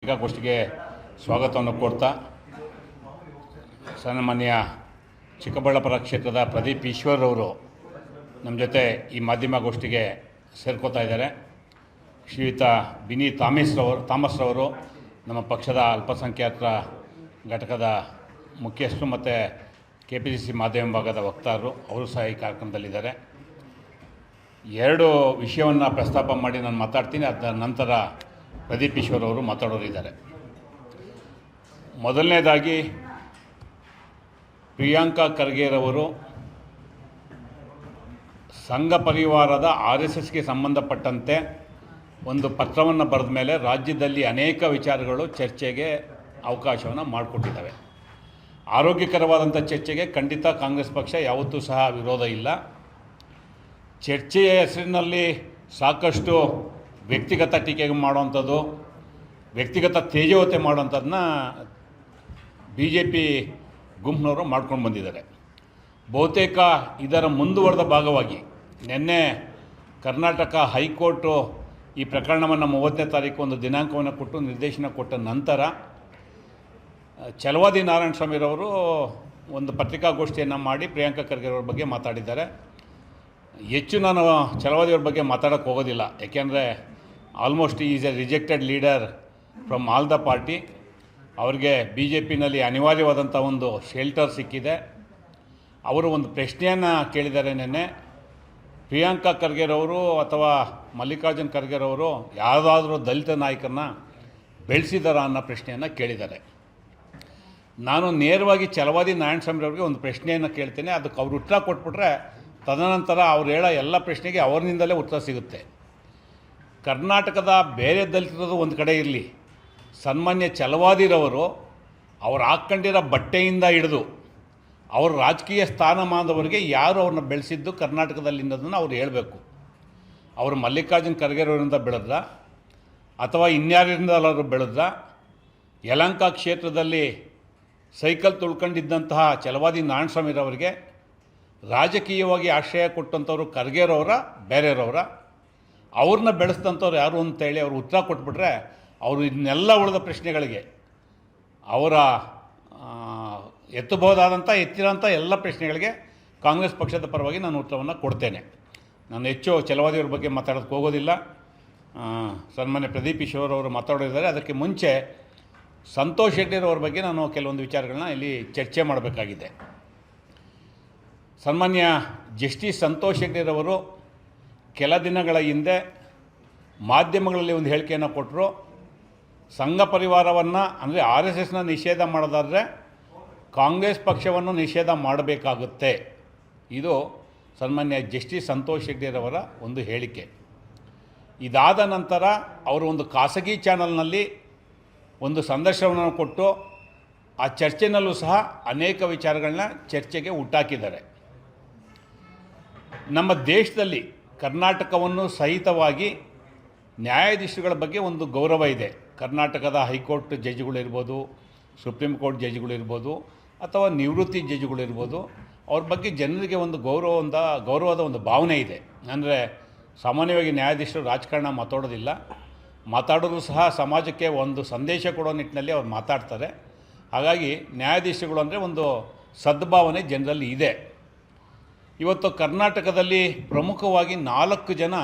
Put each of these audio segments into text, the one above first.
ಪತ್ರಿಕಾಗೋಷ್ಠಿಗೆ ಸ್ವಾಗತವನ್ನು ಕೋರ್ತಾ ಸನ್ಮಾನ್ಯ ಚಿಕ್ಕಬಳ್ಳಾಪುರ ಕ್ಷೇತ್ರದ ಪ್ರದೀಪ್ ಈಶ್ವರ್ ಅವರು ನಮ್ಮ ಜೊತೆ ಈ ಮಾಧ್ಯಮಗೋಷ್ಠಿಗೆ ಸೇರ್ಕೋತಾ ಇದ್ದಾರೆ. ಶ್ರೀಯುತ ಬಿನಿ ಥಾಮಸ್ ರವರು ನಮ್ಮ ಪಕ್ಷದ ಅಲ್ಪಸಂಖ್ಯಾತರ ಘಟಕದ ಮುಖ್ಯಸ್ಥರು ಮತ್ತು KPCC ಮಾಧ್ಯಮ ಭಾಗದ ವಕ್ತಾರರು, ಅವರು ಸಹ ಈ ಕಾರ್ಯಕ್ರಮದಲ್ಲಿದ್ದಾರೆ. ಎರಡು ವಿಷಯವನ್ನು ಪ್ರಸ್ತಾಪ ಮಾಡಿ ನಾನು ಮಾತಾಡ್ತೀನಿ. ಅದರ ನಂತರ ಪ್ರದೀಪ್ ಈಶ್ವರ್ ಅವರು ಮಾತಾಡೋರಿದ್ದಾರೆ. ಮೊದಲನೇದಾಗಿ ಪ್ರಿಯಾಂಕಾ ಖರ್ಗೆರವರು ಸಂಘ ಪರಿವಾರದ RSSಗೆ ಸಂಬಂಧಪಟ್ಟಂತೆ ಒಂದು ಪತ್ರವನ್ನು ಬರೆದ ಮೇಲೆ ರಾಜ್ಯದಲ್ಲಿ ಅನೇಕ ವಿಚಾರಗಳು ಚರ್ಚೆಗೆ ಅವಕಾಶವನ್ನು ಮಾಡಿಕೊಟ್ಟಿದ್ದಾವೆ. ಆರೋಗ್ಯಕರವಾದಂಥ ಚರ್ಚೆಗೆ ಖಂಡಿತ ಕಾಂಗ್ರೆಸ್ ಪಕ್ಷ ಯಾವತ್ತೂ ಸಹ ವಿರೋಧ ಇಲ್ಲ. ಚರ್ಚೆಯ ಹೆಸರಿನಲ್ಲಿ ಸಾಕಷ್ಟು ವ್ಯಕ್ತಿಗತ ಟೀಕೆ ಮಾಡುವಂಥದ್ದು, ವ್ಯಕ್ತಿಗತ ತೇಜೋವತೆ ಮಾಡುವಂಥದ್ದನ್ನ BJP ಗುಂಪಿನವರು ಮಾಡ್ಕೊಂಡು ಬಂದಿದ್ದಾರೆ. ಬಹುತೇಕ ಇದರ ಮುಂದುವರೆದ ಭಾಗವಾಗಿ ನಿನ್ನೆ ಕರ್ನಾಟಕ ಹೈಕೋರ್ಟು ಈ ಪ್ರಕರಣವನ್ನು 30ನೇ ತಾರೀಕು ಒಂದು ದಿನಾಂಕವನ್ನು ಕೊಟ್ಟು ನಿರ್ದೇಶನ ಕೊಟ್ಟ ನಂತರ ಛಲವಾದಿ ನಾರಾಯಣ ಸ್ವಾಮಿರವರು ಒಂದು ಪತ್ರಿಕಾಗೋಷ್ಠಿಯನ್ನು ಮಾಡಿ ಪ್ರಿಯಾಂಕಾ ಖರ್ಗೆರವ್ರ ಬಗ್ಗೆ ಮಾತಾಡಿದ್ದಾರೆ. ಹೆಚ್ಚು ನಾನು ಛಲವಾದಿಯವ್ರ ಬಗ್ಗೆ ಮಾತಾಡೋಕ್ಕೆ ಹೋಗೋದಿಲ್ಲ, ಯಾಕೆಂದರೆ almost is A rejected leader from all the party. ಅವ್ರಿಗೆ BJPನಲ್ಲಿ ಅನಿವಾರ್ಯವಾದಂಥ ಒಂದು ಶೆಲ್ಟರ್ ಸಿಕ್ಕಿದೆ. ಅವರು ಒಂದು ಪ್ರಶ್ನೆಯನ್ನು ಕೇಳಿದ್ದಾರೆ ನಿನ್ನೆ, ಪ್ರಿಯಾಂಕಾ ಖರ್ಗೆರವರು ಅಥವಾ ಮಲ್ಲಿಕಾರ್ಜುನ್ ಖರ್ಗೆರವರು ಯಾವುದಾದ್ರೂ ದಲಿತ ನಾಯಕರನ್ನ ಬೆಳೆಸಿದಾರ ಅನ್ನೋ ಪ್ರಶ್ನೆಯನ್ನು ಕೇಳಿದ್ದಾರೆ. ನಾನು ನೇರವಾಗಿ ಛಲವಾದಿ ನಾರಾಯಣ ಸ್ವಾಮಿರವ್ರಿಗೆ ಒಂದು ಪ್ರಶ್ನೆಯನ್ನು ಕೇಳ್ತೇನೆ, ಅದಕ್ಕೆ ಅವರು ಉತ್ತರ ಕೊಟ್ಬಿಟ್ರೆ ತದನಂತರ ಅವ್ರು ಹೇಳೋ ಎಲ್ಲ ಪ್ರಶ್ನೆಗೆ ಅವರಿನಿಂದಲೇ ಉತ್ತರ ಸಿಗುತ್ತೆ. ಕರ್ನಾಟಕದ ಬೇರೆ ದಲಿತರದು ಒಂದು ಕಡೆ ಇರಲಿ, ಸನ್ಮಾನ್ಯ ಛಲವಾದಿರವರು ಅವ್ರು ಹಾಕ್ಕೊಂಡಿರೋ ಬಟ್ಟೆಯಿಂದ ಹಿಡಿದು ಅವ್ರ ರಾಜಕೀಯ ಸ್ಥಾನಮಾನದವರಿಗೆ ಯಾರು ಅವ್ರನ್ನ ಬೆಳೆಸಿದ್ದು ಕರ್ನಾಟಕದಲ್ಲಿ ಅನ್ನೋದನ್ನು ಅವ್ರು ಹೇಳಬೇಕು. ಅವರು ಮಲ್ಲಿಕಾರ್ಜುನ್ ಖರ್ಗೆರವರಿಂದ ಬೆಳೆದ್ರ ಅಥವಾ ಇನ್ಯಾರಿಂದಲಾದ್ರು ಬೆಳೆದ್ರ? ಯಲಹಂಕ ಕ್ಷೇತ್ರದಲ್ಲಿ ಸೈಕಲ್ ತುಳ್ಕೊಂಡಿದ್ದಂತಹ ಛಲವಾದಿ ನಾರಾಯಣ ಸ್ವಾಮಿರವರಿಗೆ ರಾಜಕೀಯವಾಗಿ ಆಶ್ರಯ ಕೊಟ್ಟಂಥವ್ರು ಖರ್ಗೆರವರ ಬೇರೆಯವರ? ಅವ್ರನ್ನ ಬೆಳೆಸಿದಂಥವ್ರು ಯಾರು ಅಂತೇಳಿ ಅವರು ಉತ್ತರ ಕೊಟ್ಬಿಟ್ರೆ ಅವರು ಇದನ್ನೆಲ್ಲ ಉಳಿದ ಪ್ರಶ್ನೆಗಳಿಗೆ ಅವರ ಎತ್ತಬಹುದಾದಂಥ ಎತ್ತಿರೋಂಥ ಎಲ್ಲ ಪ್ರಶ್ನೆಗಳಿಗೆ ಕಾಂಗ್ರೆಸ್ ಪಕ್ಷದ ಪರವಾಗಿ ನಾನು ಉತ್ತರವನ್ನು ಕೊಡ್ತೇನೆ. ನಾನು ಹೆಚ್ಚು ಛಲವಾದಿಯವ್ರ ಬಗ್ಗೆ ಮಾತಾಡೋಕ್ಕೆ ಹೋಗೋದಿಲ್ಲ. ಸನ್ಮಾನ್ಯ ಪ್ರದೀಪ್ ಈಶ್ವರ್ ಅವರು ಮಾತಾಡೋದಿದ್ದಾರೆ. ಅದಕ್ಕೆ ಮುಂಚೆ ಸಂತೋಷ್ ಹೆಗ್ಡೆರವ್ರ ಬಗ್ಗೆ ನಾನು ಕೆಲವೊಂದು ವಿಚಾರಗಳನ್ನ ಇಲ್ಲಿ ಚರ್ಚೆ ಮಾಡಬೇಕಾಗಿದೆ. ಸನ್ಮಾನ್ಯ ಜಸ್ಟಿಸ್ ಸಂತೋಷ್ ಹೆಗ್ಡೆರವರು ಕೆಲ ದಿನಗಳ ಹಿಂದೆ ಮಾಧ್ಯಮಗಳಲ್ಲಿ ಒಂದು ಹೇಳಿಕೆಯನ್ನು ಕೊಟ್ಟರು. ಸಂಘ ಪರಿವಾರವನ್ನು ಅಂದರೆ RSSನ ನಿಷೇಧ ಮಾಡೋದಾದರೆ ಕಾಂಗ್ರೆಸ್ ಪಕ್ಷವನ್ನು ನಿಷೇಧ ಮಾಡಬೇಕಾಗುತ್ತೆ. ಇದು ಸನ್ಮಾನ್ಯ ಜಸ್ಟಿಸ್ ಸಂತೋಷ್ ಹೆಗ್ಡೆರವರ ಒಂದು ಹೇಳಿಕೆ. ಇದಾದ ನಂತರ ಅವರು ಒಂದು ಖಾಸಗಿ ಚಾನಲ್ನಲ್ಲಿ ಒಂದು ಸಂದರ್ಶನವನ್ನು ಕೊಟ್ಟು ಆ ಚರ್ಚೆನಲ್ಲೂ ಸಹ ಅನೇಕ ವಿಚಾರಗಳನ್ನ ಚರ್ಚೆಗೆ ಹುಟ್ಟಾಕಿದ್ದಾರೆ. ನಮ್ಮ ದೇಶದಲ್ಲಿ ಕರ್ನಾಟಕವನ್ನು ಸಹಿತವಾಗಿ ನ್ಯಾಯಾಧೀಶರುಗಳ ಬಗ್ಗೆ ಒಂದು ಗೌರವ ಇದೆ. ಕರ್ನಾಟಕದ ಹೈಕೋರ್ಟ್ ಜಡ್ಜ್ಗಳಿರ್ಬೋದು, ಸುಪ್ರೀಂ ಕೋರ್ಟ್ ಜಡ್ಜ್ಗಳಿರ್ಬೋದು, ಅಥವಾ ನಿವೃತ್ತಿ ಜಡ್ಜ್ಗಳಿರ್ಬೋದು, ಅವ್ರ ಬಗ್ಗೆ ಜನರಿಗೆ ಒಂದು ಗೌರವದ ಒಂದು ಭಾವನೆ ಇದೆ. ಅಂದರೆ ಸಾಮಾನ್ಯವಾಗಿ ನ್ಯಾಯಾಧೀಶರು ರಾಜಕಾರಣ ಮಾತಾಡೋದು ಸಹ ಸಮಾಜಕ್ಕೆ ಒಂದು ಸಂದೇಶ ಕೊಡೋ ನಿಟ್ಟಿನಲ್ಲಿ ಅವ್ರು ಮಾತಾಡ್ತಾರೆ. ಹಾಗಾಗಿ ನ್ಯಾಯಾಧೀಶರುಗಳು ಅಂದರೆ ಒಂದು ಸದ್ಭಾವನೆ ಜನರಲ್ಲಿ ಇದೆ. ಇವತ್ತು ಕರ್ನಾಟಕದಲ್ಲಿ ಪ್ರಮುಖವಾಗಿ 4 ಜನ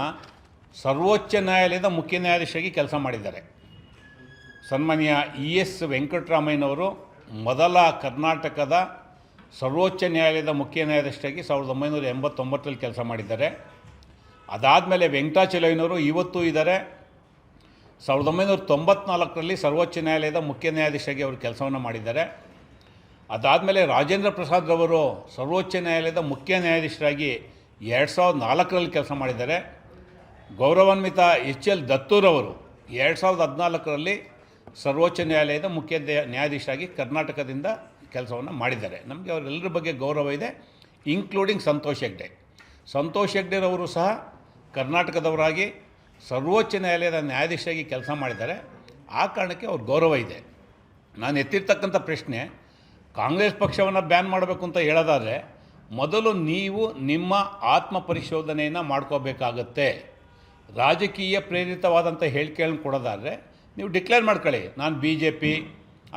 ಸರ್ವೋಚ್ಚ ನ್ಯಾಯಾಲಯದ ಮುಖ್ಯ ನ್ಯಾಯಾಧೀಶರಾಗಿ ಕೆಲಸ ಮಾಡಿದ್ದಾರೆ. ಸನ್ಮಾನ್ಯ ES ವೆಂಕಟರಾಮಯ್ಯನವರು ಮೊದಲ ಕರ್ನಾಟಕದ ಸರ್ವೋಚ್ಚ ನ್ಯಾಯಾಲಯದ ಮುಖ್ಯ ನ್ಯಾಯಾಧೀಶರಾಗಿ 1989ರಲ್ಲಿ ಕೆಲಸ ಮಾಡಿದ್ದಾರೆ. ಅದಾದಮೇಲೆ ವೆಂಕಟಾಚಲಯ್ಯನವರು ಇವತ್ತೂ ಇದ್ದಾರೆ. 1994ರಲ್ಲಿ ಸರ್ವೋಚ್ಚ ನ್ಯಾಯಾಲಯದ ಮುಖ್ಯ ನ್ಯಾಯಾಧೀಶರಾಗಿ ಅವರು ಕೆಲಸವನ್ನು ಮಾಡಿದ್ದಾರೆ. ಅದಾದಮೇಲೆ ರಾಜೇಂದ್ರ ಪ್ರಸಾದ್ ರವರು ಸರ್ವೋಚ್ಚ ನ್ಯಾಯಾಲಯದ ಮುಖ್ಯ ನ್ಯಾಯಾಧೀಶರಾಗಿ 2004ರಲ್ಲಿ ಕೆಲಸ ಮಾಡಿದ್ದಾರೆ. ಗೌರವಾನ್ವಿತ HL ದತ್ತೂರವರು 2014ರಲ್ಲಿ ಸರ್ವೋಚ್ಚ ನ್ಯಾಯಾಲಯದ ಮುಖ್ಯ ನ್ಯಾಯಾಧೀಶರಾಗಿ ಕರ್ನಾಟಕದಿಂದ ಕೆಲಸವನ್ನು ಮಾಡಿದ್ದಾರೆ. ನಮಗೆ ಅವರೆಲ್ಲರ ಬಗ್ಗೆ ಗೌರವ ಇದೆ, ಇನ್ಕ್ಲೂಡಿಂಗ್ ಸಂತೋಷ್ ಹೆಗ್ಡೆ. ಸಂತೋಷ್ ಹೆಗ್ಡೆರವರು ಸಹ ಕರ್ನಾಟಕದವರಾಗಿ ಸರ್ವೋಚ್ಚ ನ್ಯಾಯಾಲಯದ ನ್ಯಾಯಾಧೀಶರಾಗಿ ಕೆಲಸ ಮಾಡಿದ್ದಾರೆ. ಆ ಕಾರಣಕ್ಕೆ ಅವ್ರ ಗೌರವ ಇದೆ. ನಾನು ಎತ್ತಿರ್ತಕ್ಕಂಥ ಪ್ರಶ್ನೆ, ಕಾಂಗ್ರೆಸ್ ಪಕ್ಷವನ್ನು ಬ್ಯಾನ್ ಮಾಡಬೇಕು ಅಂತ ಹೇಳೋದಾದರೆ ಮೊದಲು ನೀವು ನಿಮ್ಮ ಆತ್ಮ ಪರಿಶೋಧನೆಯನ್ನು ಮಾಡ್ಕೋಬೇಕಾಗತ್ತೆ. ರಾಜಕೀಯ ಪ್ರೇರಿತವಾದಂಥ ಹೇಳಿಕೆಗಳನ್ನು ಕೊಡೋದಾದರೆ ನೀವು ಡಿಕ್ಲೇರ್ ಮಾಡ್ಕೊಳ್ಳಿ, ನಾನು BJP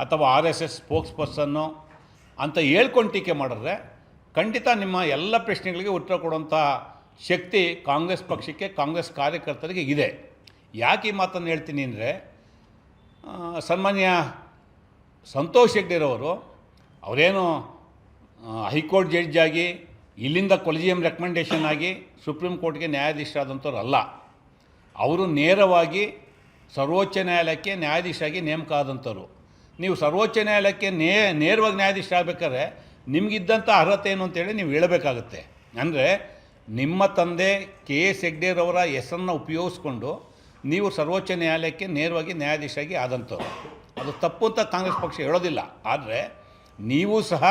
ಅಥವಾ RSS ಸ್ಪೋಕ್ಸ್ ಪರ್ಸನ್ನು ಅಂತ ಹೇಳ್ಕೊಂಡು ಟೀಕೆ ಮಾಡಿದ್ರೆ ಖಂಡಿತ ನಿಮ್ಮ ಎಲ್ಲ ಪ್ರಶ್ನೆಗಳಿಗೆ ಉತ್ತರ ಕೊಡುವಂಥ ಶಕ್ತಿ ಕಾಂಗ್ರೆಸ್ ಪಕ್ಷಕ್ಕೆ, ಕಾಂಗ್ರೆಸ್ ಕಾರ್ಯಕರ್ತರಿಗೆ ಇದೆ. ಯಾಕೆ ಈ ಮಾತನ್ನು ಹೇಳ್ತೀನಿ ಅಂದರೆ, ಸನ್ಮಾನ್ಯ ಸಂತೋಷ್ ಹೆಗ್ಡೆರವರು ಅವರೇನು ಹೈಕೋರ್ಟ್ ಜಡ್ಜ್ ಆಗಿ ಇಲ್ಲಿಂದ ಕೊಲಿಜಿಯಂ ರೆಕಮೆಂಡೇಷನ್ ಆಗಿ ಸುಪ್ರೀಂ ಕೋರ್ಟ್ಗೆ ನ್ಯಾಯಾಧೀಶರಾದಂಥವ್ರು ಅಲ್ಲ. ಅವರು ನೇರವಾಗಿ ಸರ್ವೋಚ್ಚ ನ್ಯಾಯಾಲಯಕ್ಕೆ ನ್ಯಾಯಾಧೀಶರಾಗಿ ನೇಮಕ ಆದಂಥವ್ರು. ನೀವು ಸರ್ವೋಚ್ಚ ನ್ಯಾಯಾಲಯಕ್ಕೆ ನೇರವಾಗಿ ನ್ಯಾಯಾಧೀಶರಾಗಬೇಕಾದ್ರೆ ನಿಮಗಿದ್ದಂಥ ಅರ್ಹತೆ ಏನು ಅಂತೇಳಿ ನೀವು ಹೇಳಬೇಕಾಗುತ್ತೆ. ಅಂದರೆ ನಿಮ್ಮ ತಂದೆ KS ಹೆಗ್ಡೆರವರ ಹೆಸರನ್ನು ಉಪಯೋಗಿಸ್ಕೊಂಡು ನೀವು ಸರ್ವೋಚ್ಚ ನ್ಯಾಯಾಲಯಕ್ಕೆ ನೇರವಾಗಿ ನ್ಯಾಯಾಧೀಶರಾಗಿ ಆದಂಥವ್ರು. ಅದು ತಪ್ಪು ಅಂತ ಕಾಂಗ್ರೆಸ್ ಪಕ್ಷ ಹೇಳೋದಿಲ್ಲ. ಆದರೆ ನೀವು ಸಹ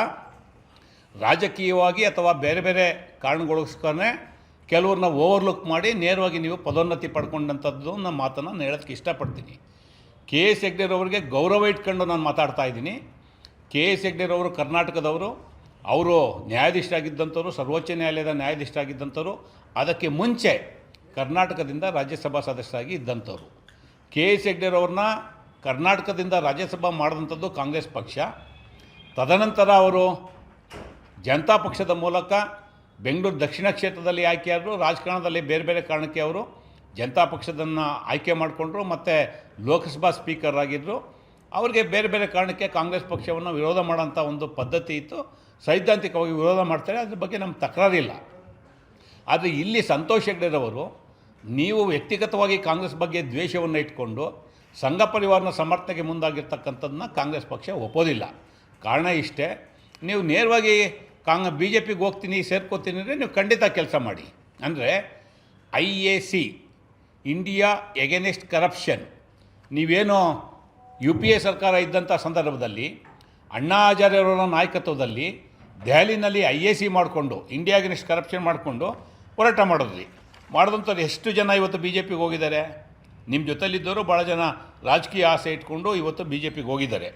ರಾಜಕೀಯವಾಗಿ ಅಥವಾ ಬೇರೆ ಬೇರೆ ಕಾರಣಗಳಿಗೋಸ್ಕರನೇ ಕೆಲವ್ರನ್ನ ಓವರ್ಲುಕ್ ಮಾಡಿ ನೇರವಾಗಿ ನೀವು ಪದೋನ್ನತಿ ಪಡ್ಕೊಂಡಂಥದ್ದು ನನ್ನ ಮಾತನ್ನು ನಾನು ಹೇಳೋಕ್ಕೆ ಇಷ್ಟಪಡ್ತೀನಿ. KS ಹೆಗ್ಡೆರವರಿಗೆ ಗೌರವ ಇಟ್ಕೊಂಡು ನಾನು ಮಾತಾಡ್ತಾ ಇದ್ದೀನಿ. KS ಹೆಗ್ಡೆರವರು ಕರ್ನಾಟಕದವರು, ಅವರು ನ್ಯಾಯಾಧೀಶರಾಗಿದ್ದಂಥವ್ರು, ಸರ್ವೋಚ್ಚ ನ್ಯಾಯಾಲಯದ ನ್ಯಾಯಾಧೀಶರಾಗಿದ್ದಂಥವ್ರು. ಅದಕ್ಕೆ ಮುಂಚೆ ಕರ್ನಾಟಕದಿಂದ ರಾಜ್ಯಸಭಾ ಸದಸ್ಯರಾಗಿ ಇದ್ದಂಥವ್ರು. KS ಹೆಗ್ಡೆರವ್ರನ್ನ ಕರ್ನಾಟಕದಿಂದ ರಾಜ್ಯಸಭಾ ಮಾಡಿದಂಥದ್ದು ಕಾಂಗ್ರೆಸ್ ಪಕ್ಷ. ತದನಂತರ ಅವರು ಜನತಾ ಪಕ್ಷದ ಮೂಲಕ ಬೆಂಗಳೂರು ದಕ್ಷಿಣ ಕ್ಷೇತ್ರದಲ್ಲಿ ಆಯ್ಕೆಯಾದರು. ರಾಜಕಾರಣದಲ್ಲಿ ಬೇರೆ ಬೇರೆ ಕಾರಣಕ್ಕೆ ಅವರು ಜನತಾ ಪಕ್ಷದನ್ನು ಆಯ್ಕೆ ಮಾಡಿಕೊಂಡ್ರು ಮತ್ತು ಲೋಕಸಭಾ ಸ್ಪೀಕರ್ ಆಗಿದ್ದರು. ಅವರಿಗೆ ಬೇರೆ ಬೇರೆ ಕಾರಣಕ್ಕೆ ಕಾಂಗ್ರೆಸ್ ಪಕ್ಷವನ್ನು ವಿರೋಧ ಮಾಡೋಂಥ ಒಂದು ಪದ್ಧತಿ ಇತ್ತು. ಸೈದ್ಧಾಂತಿಕವಾಗಿ ವಿರೋಧ ಮಾಡ್ತಾರೆ, ಅದ್ರ ಬಗ್ಗೆ ನಮ್ಗೆ ತಕರಾರಿಲ್ಲ. ಆದರೆ ಇಲ್ಲಿ ಸಂತೋಷ್ ಹೆಗ್ಡೆರವರು ನೀವು ವ್ಯಕ್ತಿಗತವಾಗಿ ಕಾಂಗ್ರೆಸ್ ಬಗ್ಗೆ ದ್ವೇಷವನ್ನು ಇಟ್ಕೊಂಡು ಸಂಘ ಪರಿವಾರನ ಸಮರ್ಥನೆಗೆ ಮುಂದಾಗಿರ್ತಕ್ಕಂಥದ್ದನ್ನ ಕಾಂಗ್ರೆಸ್ ಪಕ್ಷ ಒಪ್ಪೋದಿಲ್ಲ. ಕಾರಣ ಇಷ್ಟೇ, ನೀವು ನೇರವಾಗಿ BJPಗೆ ಹೋಗ್ತೀನಿ, ಸೇರ್ಕೋತೀನಿ ಅಂದರೆ ನೀವು ಖಂಡಿತ ಕೆಲಸ ಮಾಡಿ. ಅಂದರೆ IAC, ಇಂಡಿಯಾ ಎಗೇನೆಸ್ಟ್ ಕರಪ್ಷನ್, ನೀವೇನೋ UPA ಸರ್ಕಾರ ಇದ್ದಂಥ ಸಂದರ್ಭದಲ್ಲಿ ಅಣ್ಣಾ ಹಜಾರೆಯವರ ನಾಯಕತ್ವದಲ್ಲಿ ದೆಹಲಿನಲ್ಲಿ IAC ಮಾಡಿಕೊಂಡು ಇಂಡಿಯಾ ಎಗೇನೆಸ್ಟ್ ಕರಪ್ಷನ್ ಮಾಡಿಕೊಂಡು ಹೋರಾಟ ಮಾಡಿದಂಥವ್ರು ಎಷ್ಟು ಜನ ಇವತ್ತು BJPಗೆ ಹೋಗಿದ್ದಾರೆ? ನಿಮ್ಮ ಜೊತೆಲಿದ್ದವರು ಭಾಳ ಜನ ರಾಜಕೀಯ ಆಸೆ ಇಟ್ಕೊಂಡು ಇವತ್ತು BJPಗೆ ಹೋಗಿದ್ದಾರೆ.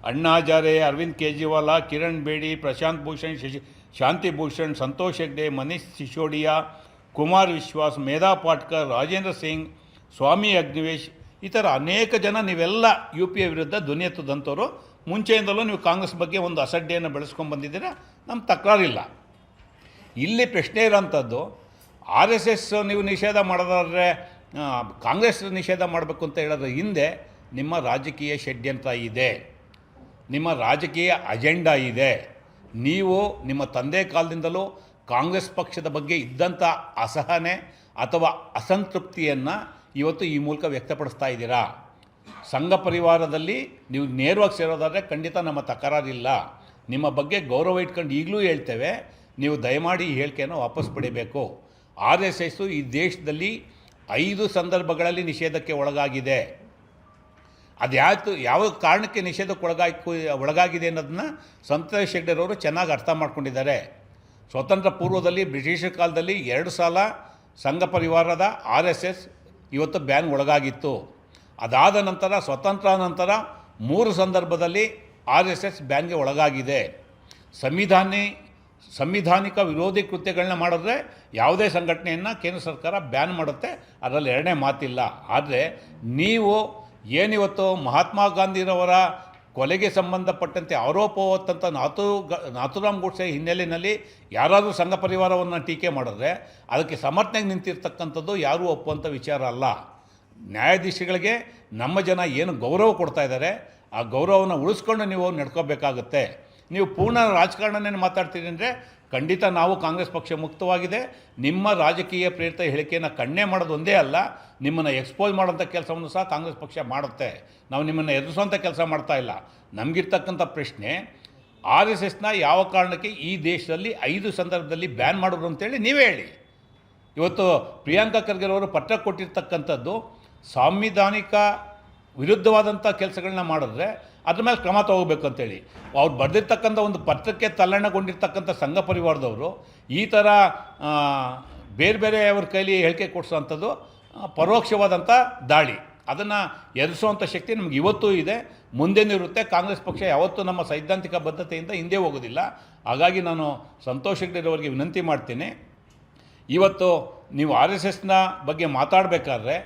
ಅಣ್ಣಾ ಹಜಾರೆ, ಅರವಿಂದ್ ಕೇಜ್ರಿವಾಲ, ಕಿರಣ್ ಬೇಡಿ, ಪ್ರಶಾಂತ್ ಭೂಷಣ್, ಶಾಂತಿ ಭೂಷಣ್, ಸಂತೋಷ್ ಹೆಗ್ಡೆ, ಮನೀಶ್ ಸಿಸೋಡಿಯಾ, ಕುಮಾರ್ ವಿಶ್ವಾಸ್, ಮೇಧಾ ಪಾಟ್ಕರ್, ರಾಜೇಂದ್ರ ಸಿಂಗ್, ಸ್ವಾಮಿ ಅಗ್ನಿವೇಶ್, ಈ ಥರ ಅನೇಕ ಜನ ನೀವೆಲ್ಲ UPA ವಿರುದ್ಧ ಧ್ವನಿ ಎತ್ತದಂಥವ್ರು. ಮುಂಚೆಯಿಂದಲೂ ನೀವು ಕಾಂಗ್ರೆಸ್ ಬಗ್ಗೆ ಒಂದು ಅಸಡ್ಡೆಯನ್ನು ಬೆಳೆಸ್ಕೊಂಡು ಬಂದಿದ್ದೀರ, ನಮ್ಮ ತಕರಾರಿಲ್ಲ. ಇಲ್ಲಿ ಪ್ರಶ್ನೆ ಇರೋಂಥದ್ದು, RSS ನೀವು ನಿಷೇಧ ಮಾಡೋದಾದರೆ ಕಾಂಗ್ರೆಸ್ ನಿಷೇಧ ಮಾಡಬೇಕು ಅಂತ ಹೇಳೋದ್ರ ಹಿಂದೆ ನಿಮ್ಮ ರಾಜಕೀಯ ಷಡ್ಯಂತ್ರ ಇದೆ, ನಿಮ್ಮ ರಾಜಕೀಯ ಅಜೆಂಡಾ ಇದೆ. ನೀವು ನಿಮ್ಮ ತಂದೆ ಕಾಲದಿಂದಲೂ ಕಾಂಗ್ರೆಸ್ ಪಕ್ಷದ ಬಗ್ಗೆ ಇದ್ದಂಥ ಅಸಹನೆ ಅಥವಾ ಅಸಂತೃಪ್ತಿಯನ್ನು ಇವತ್ತು ಈ ಮೂಲಕ ವ್ಯಕ್ತಪಡಿಸ್ತಾ ಇದ್ದೀರಾ. ಸಂಘ ಪರಿವಾರದಲ್ಲಿ ನೀವು ನೇರವಾಗಿ ಸೇರೋದಾದರೆ ಖಂಡಿತ ನಮ್ಮ ತಕರಾರಿಲ್ಲ. ನಿಮ್ಮ ಬಗ್ಗೆ ಗೌರವ ಇಟ್ಕೊಂಡು ಈಗಲೂ ಹೇಳ್ತೇವೆ, ನೀವು ದಯಮಾಡಿ ಈ ಹೇಳಿಕೆಯನ್ನು ವಾಪಸ್ ಪಡಿಬೇಕು. RSS ಈ ದೇಶದಲ್ಲಿ 5 ಸಂದರ್ಭಗಳಲ್ಲಿ ನಿಷೇಧಕ್ಕೆ ಒಳಗಾಗಿದೆ. ಅದು ಯಾವ ಕಾರಣಕ್ಕೆ ನಿಷೇಧಕ್ಕೆ ಒಳಗಾಗಿದೆ ಅನ್ನೋದನ್ನ ಸಂತೋಷ್ ಹೆಗ್ಡೆರವರು ಚೆನ್ನಾಗಿ ಅರ್ಥ ಮಾಡ್ಕೊಂಡಿದ್ದಾರೆ. ಸ್ವತಂತ್ರ ಪೂರ್ವದಲ್ಲಿ ಬ್ರಿಟಿಷರ ಕಾಲದಲ್ಲಿ 2 ಸಲ ಸಂಘ ಪರಿವಾರದ RSS ಇವತ್ತು ಬ್ಯಾನ್ ಒಳಗಾಗಿತ್ತು. ಅದಾದ ನಂತರ ಸ್ವತಂತ್ರ ನಂತರ 3 ಸಂದರ್ಭದಲ್ಲಿ RSS ಬ್ಯಾನ್ಗೆ ಒಳಗಾಗಿದೆ. ಸಂವಿಧಾನಿಕ ವಿರೋಧಿ ಕೃತ್ಯಗಳನ್ನ ಮಾಡಿದ್ರೆ ಯಾವುದೇ ಸಂಘಟನೆಯನ್ನು ಕೇಂದ್ರ ಸರ್ಕಾರ ಬ್ಯಾನ್ ಮಾಡುತ್ತೆ, ಅದರಲ್ಲಿ ಎರಡನೇ ಮಾತಿಲ್ಲ. ಆದರೆ ನೀವು ಏನಿವತ್ತು ಮಹಾತ್ಮ ಗಾಂಧಿರವರ ಕೊಲೆಗೆ ಸಂಬಂಧಪಟ್ಟಂತೆ ಆರೋಪ ಹೊತ್ತಂಥ ನಾಥೂರಾಮ್ ಗೋಡ್ಸೆ ಹಿನ್ನೆಲೆಯಲ್ಲಿ ಯಾರಾದರೂ ಸಂಘ ಪರಿವಾರವನ್ನು ಟೀಕೆ ಮಾಡಿದ್ರೆ ಅದಕ್ಕೆ ಸಮರ್ಥನೆಗೆ ನಿಂತಿರ್ತಕ್ಕಂಥದ್ದು ಯಾರೂ ಒಪ್ಪುವಂಥ ವಿಚಾರ ಅಲ್ಲ. ನ್ಯಾಯಾಧೀಶಗಳಿಗೆ ನಮ್ಮ ಜನ ಏನು ಗೌರವ ಕೊಡ್ತಾ ಇದ್ದಾರೆ, ಆ ಗೌರವವನ್ನು ಉಳಿಸ್ಕೊಂಡು ನೀವು ನಡ್ಕೋಬೇಕಾಗುತ್ತೆ. ನೀವು ಪೂರ್ಣ ರಾಜಕಾರಣನೇ ಮಾತಾಡ್ತೀರಿ ಅಂದರೆ ಖಂಡಿತ ನಾವು ಕಾಂಗ್ರೆಸ್ ಪಕ್ಷ ಮುಕ್ತವಾಗಿದೆ. ನಿಮ್ಮ ರಾಜಕೀಯ ಪ್ರೇರಿತ ಹೇಳಿಕೆಯನ್ನು ಕಣ್ಣೇ ಮಾಡೋದು ಒಂದೇ ಅಲ್ಲ, ನಿಮ್ಮನ್ನು ಎಕ್ಸ್ಪೋಸ್ ಮಾಡೋಂಥ ಕೆಲಸವನ್ನು ಸಹ ಕಾಂಗ್ರೆಸ್ ಪಕ್ಷ ಮಾಡುತ್ತೆ. ನಾವು ನಿಮ್ಮನ್ನು ಎದುರಿಸುವಂಥ ಕೆಲಸ ಮಾಡ್ತಾ ಇಲ್ಲ. ನಮಗಿರ್ತಕ್ಕಂಥ ಪ್ರಶ್ನೆ, RSSನ ಯಾವ ಕಾರಣಕ್ಕೆ ಈ ದೇಶದಲ್ಲಿ 5 ಸಂದರ್ಭದಲ್ಲಿ ಬ್ಯಾನ್ ಮಾಡಿದ್ರು ಅಂತೇಳಿ ನೀವೇ ಹೇಳಿ. ಇವತ್ತು ಪ್ರಿಯಾಂಕಾ ಖರ್ಗೆರವರು ಪತ್ರ ಕೊಟ್ಟಿರ್ತಕ್ಕಂಥದ್ದು ಸಾಂವಿಧಾನಿಕ ವಿರುದ್ಧವಾದಂಥ ಕೆಲಸಗಳನ್ನ ಮಾಡಿದ್ರೆ ಅದ್ರ ಮೇಲೆ ಕ್ರಮ ತಗೋಬೇಕು ಅಂತೇಳಿ ಅವ್ರು ಬರೆದಿರ್ತಕ್ಕಂಥ ಒಂದು ಪತ್ರಕ್ಕೆ ತಲ್ಲಣಗೊಂಡಿರ್ತಕ್ಕಂಥ ಸಂಘ ಪರಿವಾರದವರು ಈ ಥರ ಬೇರೆ ಬೇರೆ ಅವ್ರ ಕೈಲಿ ಹೇಳಿಕೆ ಕೊಡಿಸೋವಂಥದ್ದು ಪರೋಕ್ಷವಾದಂಥ ದಾಳಿ. ಅದನ್ನು ಎದುರಿಸುವಂಥ ಶಕ್ತಿ ನಮ್ಗೆ ಇವತ್ತೂ ಇದೆ, ಮುಂದೆನೂ ಇರುತ್ತೆ. ಕಾಂಗ್ರೆಸ್ ಪಕ್ಷ ಯಾವತ್ತೂ ನಮ್ಮ ಸೈದ್ಧಾಂತಿಕ ಬದ್ಧತೆಯಿಂದ ಹಿಂದೆ ಹೋಗೋದಿಲ್ಲ. ಹಾಗಾಗಿ ನಾನು ಸಂತೋಷ್ ಹೆಗ್ಡೆರವರಿಗೆ ವಿನಂತಿ ಮಾಡ್ತೀನಿ, ಇವತ್ತು ನೀವು RSSನ ಬಗ್ಗೆ ಮಾತಾಡಬೇಕಾದ್ರೆ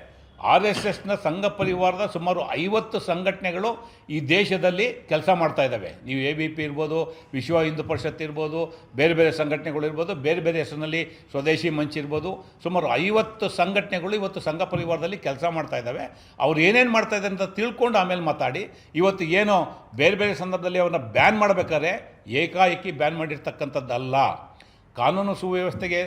RSSನ ಸಂಘ ಪರಿವಾರದ ಸುಮಾರು 50 ಸಂಘಟನೆಗಳು ಈ ದೇಶದಲ್ಲಿ ಕೆಲಸ ಮಾಡ್ತಾ ಇದ್ದಾವೆ. ನೀವು ABP ಇರ್ಬೋದು, ವಿಶ್ವ ಹಿಂದೂ ಪರಿಷತ್ ಇರ್ಬೋದು, ಬೇರೆ ಬೇರೆ ಸಂಘಟನೆಗಳು ಇರ್ಬೋದು, ಬೇರೆ ಬೇರೆ ಹೆಸರಿನಲ್ಲಿ ಸ್ವದೇಶಿ ಮಂಚ್ ಇರ್ಬೋದು, ಸುಮಾರು 50 ಸಂಘಟನೆಗಳು ಇವತ್ತು ಸಂಘ ಪರಿವಾರದಲ್ಲಿ ಕೆಲಸ ಮಾಡ್ತಾ ಇದ್ದಾವೆ. ಅವ್ರು ಏನೇನು ಮಾಡ್ತಾ ಇದ್ದಾರೆ ಅಂತ ತಿಳ್ಕೊಂಡು ಆಮೇಲೆ ಮಾತಾಡಿ. ಇವತ್ತು ಏನೋ ಬೇರೆ ಬೇರೆ ಸಂದರ್ಭದಲ್ಲಿ ಅವ್ರನ್ನ ಬ್ಯಾನ್ ಮಾಡಬೇಕಾದ್ರೆ ಏಕಾಏಕಿ ಬ್ಯಾನ್ ಮಾಡಿರ್ತಕ್ಕಂಥದ್ದಲ್ಲ. ಕಾನೂನು ಸುವ್ಯವಸ್ಥೆಗೆ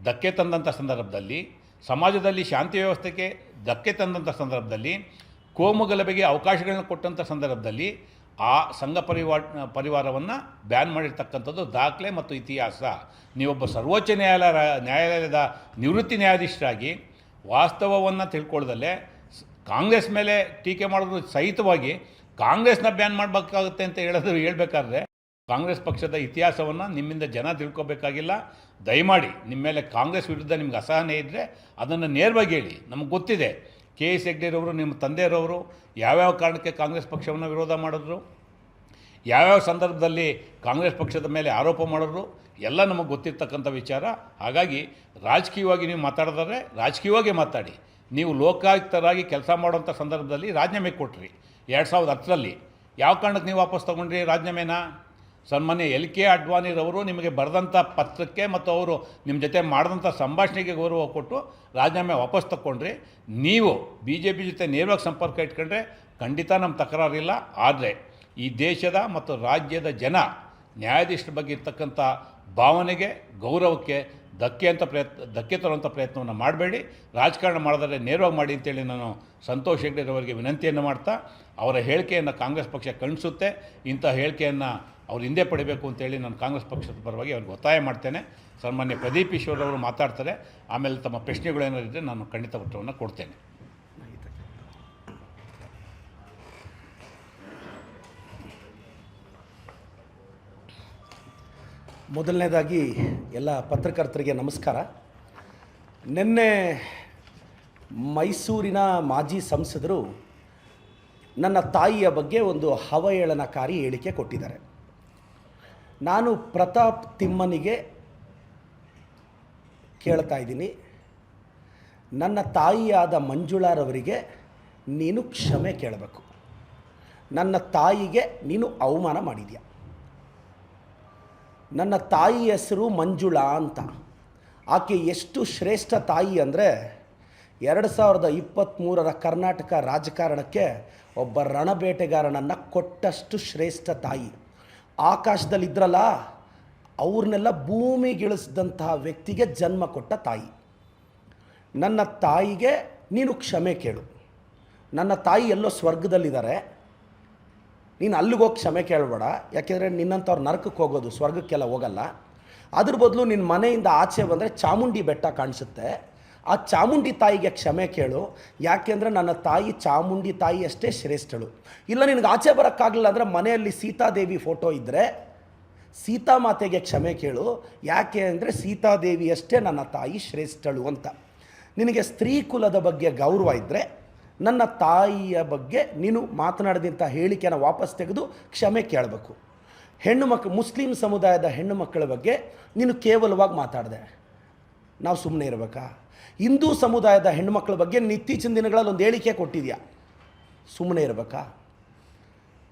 ಧಕ್ಕೆ ತಂದಂಥ ಸಂದರ್ಭದಲ್ಲಿ, ಸಮಾಜದಲ್ಲಿ ಶಾಂತಿ ವ್ಯವಸ್ಥೆಗೆ ಧಕ್ಕೆ ತಂದಂಥ ಸಂದರ್ಭದಲ್ಲಿ, ಕೋಮುಗಲಭೆಗೆ ಅವಕಾಶಗಳನ್ನ ಕೊಟ್ಟಂಥ ಸಂದರ್ಭದಲ್ಲಿ ಆ ಸಂಘ ಪರಿವಾರವನ್ನು ಬ್ಯಾನ್ ಮಾಡಿರ್ತಕ್ಕಂಥದ್ದು ದಾಖಲೆ ಮತ್ತು ಇತಿಹಾಸ. ನೀವೊಬ್ಬ ಸರ್ವೋಚ್ಚ ನ್ಯಾಯಾಲಯದ ನಿವೃತ್ತಿ ನ್ಯಾಯಾಧೀಶರಾಗಿ ವಾಸ್ತವವನ್ನು ತಿಳ್ಕೊಳ್ಳದಲ್ಲೇ ಕಾಂಗ್ರೆಸ್ ಮೇಲೆ ಟೀಕೆ ಮಾಡೋದು ಸಹಿತವಾಗಿ ಕಾಂಗ್ರೆಸ್ನ ಬ್ಯಾನ್ ಮಾಡಬೇಕಾಗುತ್ತೆ ಅಂತ ಹೇಳಬೇಕಾದ್ರೆ ಕಾಂಗ್ರೆಸ್ ಪಕ್ಷದ ಇತಿಹಾಸವನ್ನು ನಿಮ್ಮಿಂದ ಜನ ತಿಳ್ಕೊಬೇಕಾಗಿಲ್ಲ. ದಯಮಾಡಿ ನಿಮ್ಮ ಮೇಲೆ ಕಾಂಗ್ರೆಸ್ ವಿರುದ್ಧ ನಿಮ್ಗೆ ಅಸಹನೆ ಇದ್ದರೆ ಅದನ್ನು ನೇರವಾಗಿ ಹೇಳಿ. ನಮಗೆ ಗೊತ್ತಿದೆ KS ಹೆಗ್ಡೆರವರು, ನಿಮ್ಮ ತಂದೆಯರವರು ಯಾವ್ಯಾವ ಕಾರಣಕ್ಕೆ ಕಾಂಗ್ರೆಸ್ ಪಕ್ಷವನ್ನು ವಿರೋಧ ಮಾಡಿದ್ರು, ಯಾವ್ಯಾವ ಸಂದರ್ಭದಲ್ಲಿ ಕಾಂಗ್ರೆಸ್ ಪಕ್ಷದ ಮೇಲೆ ಆರೋಪ ಮಾಡಿದ್ರು, ಎಲ್ಲ ನಮಗೆ ಗೊತ್ತಿರ್ತಕ್ಕಂಥ ವಿಚಾರ. ಹಾಗಾಗಿ ರಾಜಕೀಯವಾಗಿ ನೀವು ಮಾತಾಡಿದ್ರೆ ರಾಜಕೀಯವಾಗಿ ಮಾತಾಡಿ. ನೀವು ಲೋಕಾಯುಕ್ತರಾಗಿ ಕೆಲಸ ಮಾಡುವಂಥ ಸಂದರ್ಭದಲ್ಲಿ ರಾಜೀನಾಮೆ ಕೊಟ್ರಿ 2010ರಲ್ಲಿ. ಯಾವ ಕಾರಣಕ್ಕೆ ನೀವು ವಾಪಸ್ ತೊಗೊಂಡ್ರಿ ರಾಜೀನಾಮೆನ? ಸನ್ಮಾನ್ಯ LK ಅಡ್ವಾಣಿರವರು ನಿಮಗೆ ಬರೆದಂಥ ಪತ್ರಕ್ಕೆ ಮತ್ತು ಅವರು ನಿಮ್ಮ ಜೊತೆ ಮಾಡಿದಂಥ ಸಂಭಾಷಣೆಗೆ ಗೌರವ ಕೊಟ್ಟು ರಾಜೀನಾಮೆ ವಾಪಸ್ ತಗೊಂಡ್ರಿ. ನೀವು BJP ಜೊತೆ ನೇರವಾಗಿ ಸಂಪರ್ಕ ಇಟ್ಕೊಂಡ್ರೆ ಖಂಡಿತ ನಮ್ಮ ತಕರಾರಿಲ್ಲ. ಆದರೆ ಈ ದೇಶದ ಮತ್ತು ರಾಜ್ಯದ ಜನ ನ್ಯಾಯಾಧೀಶರ ಬಗ್ಗೆ ಇರ್ತಕ್ಕಂಥ ಭಾವನೆಗೆ, ಗೌರವಕ್ಕೆ ಧಕ್ಕೆ ತರುವಂಥ ಪ್ರಯತ್ನವನ್ನು ಮಾಡಬೇಡಿ. ರಾಜಕಾರಣ ಮಾಡಿದರೆ ನೇರವಾಗಿ ಮಾಡಿ ಅಂತೇಳಿ ನಾನು ಸಂತೋಷ್ ಹೆಗ್ಡೆರವರಿಗೆ ವಿನಂತಿಯನ್ನು ಮಾಡ್ತಾ, ಅವರ ಹೇಳಿಕೆಯನ್ನು ಕಾಂಗ್ರೆಸ್ ಪಕ್ಷ ಖಂಡಿಸುತ್ತೆ. ಇಂಥ ಹೇಳಿಕೆಯನ್ನು ಅವ್ರು ಹಿಂದೆ ಪಡಿಬೇಕು ಅಂತೇಳಿ ನಾನು ಕಾಂಗ್ರೆಸ್ ಪಕ್ಷದ ಪರವಾಗಿ ಅವ್ರಿಗೆ ಒತ್ತಾಯ ಮಾಡ್ತೇನೆ. ಸನ್ಮಾನ್ಯ ಪ್ರದೀಪ್ ಈಶ್ವರ್ ಅವರು ಮಾತಾಡ್ತಾರೆ. ಆಮೇಲೆ ತಮ್ಮ ಪ್ರಶ್ನೆಗಳೇನಾರಿದ್ದರೆ ನಾನು ಖಂಡಿತ ಉತ್ತರವನ್ನು ಕೊಡ್ತೇನೆ. ಮೊದಲನೇದಾಗಿ ಎಲ್ಲ ಪತ್ರಕರ್ತರಿಗೆ ನಮಸ್ಕಾರ. ನಿನ್ನೆ ಮೈಸೂರಿನ ಮಾಜಿ ಸಂಸದರು ನನ್ನ ತಾಯಿಯ ಬಗ್ಗೆ ಒಂದು ಅವಹೇಳನಕಾರಿ ಹೇಳಿಕೆ ಕೊಟ್ಟಿದ್ದಾರೆ. ನಾನು ಪ್ರತಾಪ್ ತಿಮ್ಮನಿಗೆ ಕೇಳ್ತಾ ಇದ್ದೀನಿ, ನನ್ನ ತಾಯಿಯಾದ ಮಂಜುಳಾರವರಿಗೆ ನೀನು ಕ್ಷಮೆ ಕೇಳಬೇಕು. ನನ್ನ ತಾಯಿಗೆ ನೀನು ಅವಮಾನ ಮಾಡಿದ್ಯಾ. ನನ್ನ ತಾಯಿ ಹೆಸರು ಮಂಜುಳಾ ಅಂತ. ಆಕೆ ಎಷ್ಟು ಶ್ರೇಷ್ಠ ತಾಯಿ ಅಂದರೆ 2023ರ ಕರ್ನಾಟಕ ರಾಜಕಾರಣಕ್ಕೆ ಒಬ್ಬ ರಣಬೇಟೆಗಾರನನ್ನು ಕೊಟ್ಟಷ್ಟು ಶ್ರೇಷ್ಠ ತಾಯಿ. ಆಕಾಶದಲ್ಲಿದ್ದರಲ್ಲ, ಅವ್ರನ್ನೆಲ್ಲ ಭೂಮಿಗಿಳಿಸಿದಂತಹ ವ್ಯಕ್ತಿಗೆ ಜನ್ಮ ಕೊಟ್ಟ ತಾಯಿ. ನನ್ನ ತಾಯಿಗೆ ನೀನು ಕ್ಷಮೆ ಕೇಳು. ನನ್ನ ತಾಯಿ ಎಲ್ಲೋ ಸ್ವರ್ಗದಲ್ಲಿದ್ದಾರೆ, ನೀನು ಅಲ್ಲಿಗೋಗಿ ಕ್ಷಮೆ ಕೇಳಬೇಡ. ಯಾಕೆಂದರೆ ನಿನ್ನಂಥವ್ರು ನರಕಕ್ಕೆ ಹೋಗೋದು, ಸ್ವರ್ಗಕ್ಕೆಲ್ಲ ಹೋಗಲ್ಲ. ಅದ್ರ ಬದಲು ನಿನ್ನ ಮನೆಯಿಂದ ಆಚೆ ಬಂದರೆ ಚಾಮುಂಡಿ ಬೆಟ್ಟ ಕಾಣಿಸುತ್ತೆ. ಆ ಚಾಮುಂಡಿ ತಾಯಿಗೆ ಕ್ಷಮೆ ಕೇಳು. ಯಾಕೆಂದರೆ ನನ್ನ ತಾಯಿ ಚಾಮುಂಡಿ ತಾಯಿ ಅಷ್ಟೇ ಶ್ರೇಷ್ಠಳು. ಇಲ್ಲ ನಿನಗೆ ಆಚೆ ಬರೋಕ್ಕಾಗಲಿಲ್ಲ ಅಂದರೆ ಮನೆಯಲ್ಲಿ ಸೀತಾದೇವಿ ಫೋಟೋ ಇದ್ದರೆ ಸೀತಾಮಾತೆಗೆ ಕ್ಷಮೆ ಕೇಳು. ಯಾಕೆ ಅಂದರೆ ಸೀತಾದೇವಿ ಅಷ್ಟೇ ನನ್ನ ತಾಯಿ ಶ್ರೇಷ್ಠಳು ಅಂತ. ನಿನಗೆ ಸ್ತ್ರೀ ಕುಲದ ಬಗ್ಗೆ ಗೌರವ ಇದ್ದರೆ ನನ್ನ ತಾಯಿಯ ಬಗ್ಗೆ ನೀನು ಮಾತನಾಡಿದಂಥ ಹೇಳಿಕೆನ ವಾಪಸ್ ತೆಗೆದು ಕ್ಷಮೆ ಕೇಳಬೇಕು. ಮುಸ್ಲಿಂ ಸಮುದಾಯದ ಹೆಣ್ಣು ಮಕ್ಕಳ ಬಗ್ಗೆ ನೀನು ಕೇವಲವಾಗಿ ಮಾತಾಡಿದೆ, ನಾವು ಸುಮ್ಮನೆ ಇರಬೇಕಾ? ಹಿಂದೂ ಸಮುದಾಯದ ಹೆಣ್ಣುಮಕ್ಕಳ ಬಗ್ಗೆ ಇತ್ತೀಚಿನ ದಿನಗಳಲ್ಲಿ ಒಂದು ಹೇಳಿಕೆ ಕೊಟ್ಟಿದ್ಯಾ, ಸುಮ್ಮನೆ ಇರಬೇಕಾ?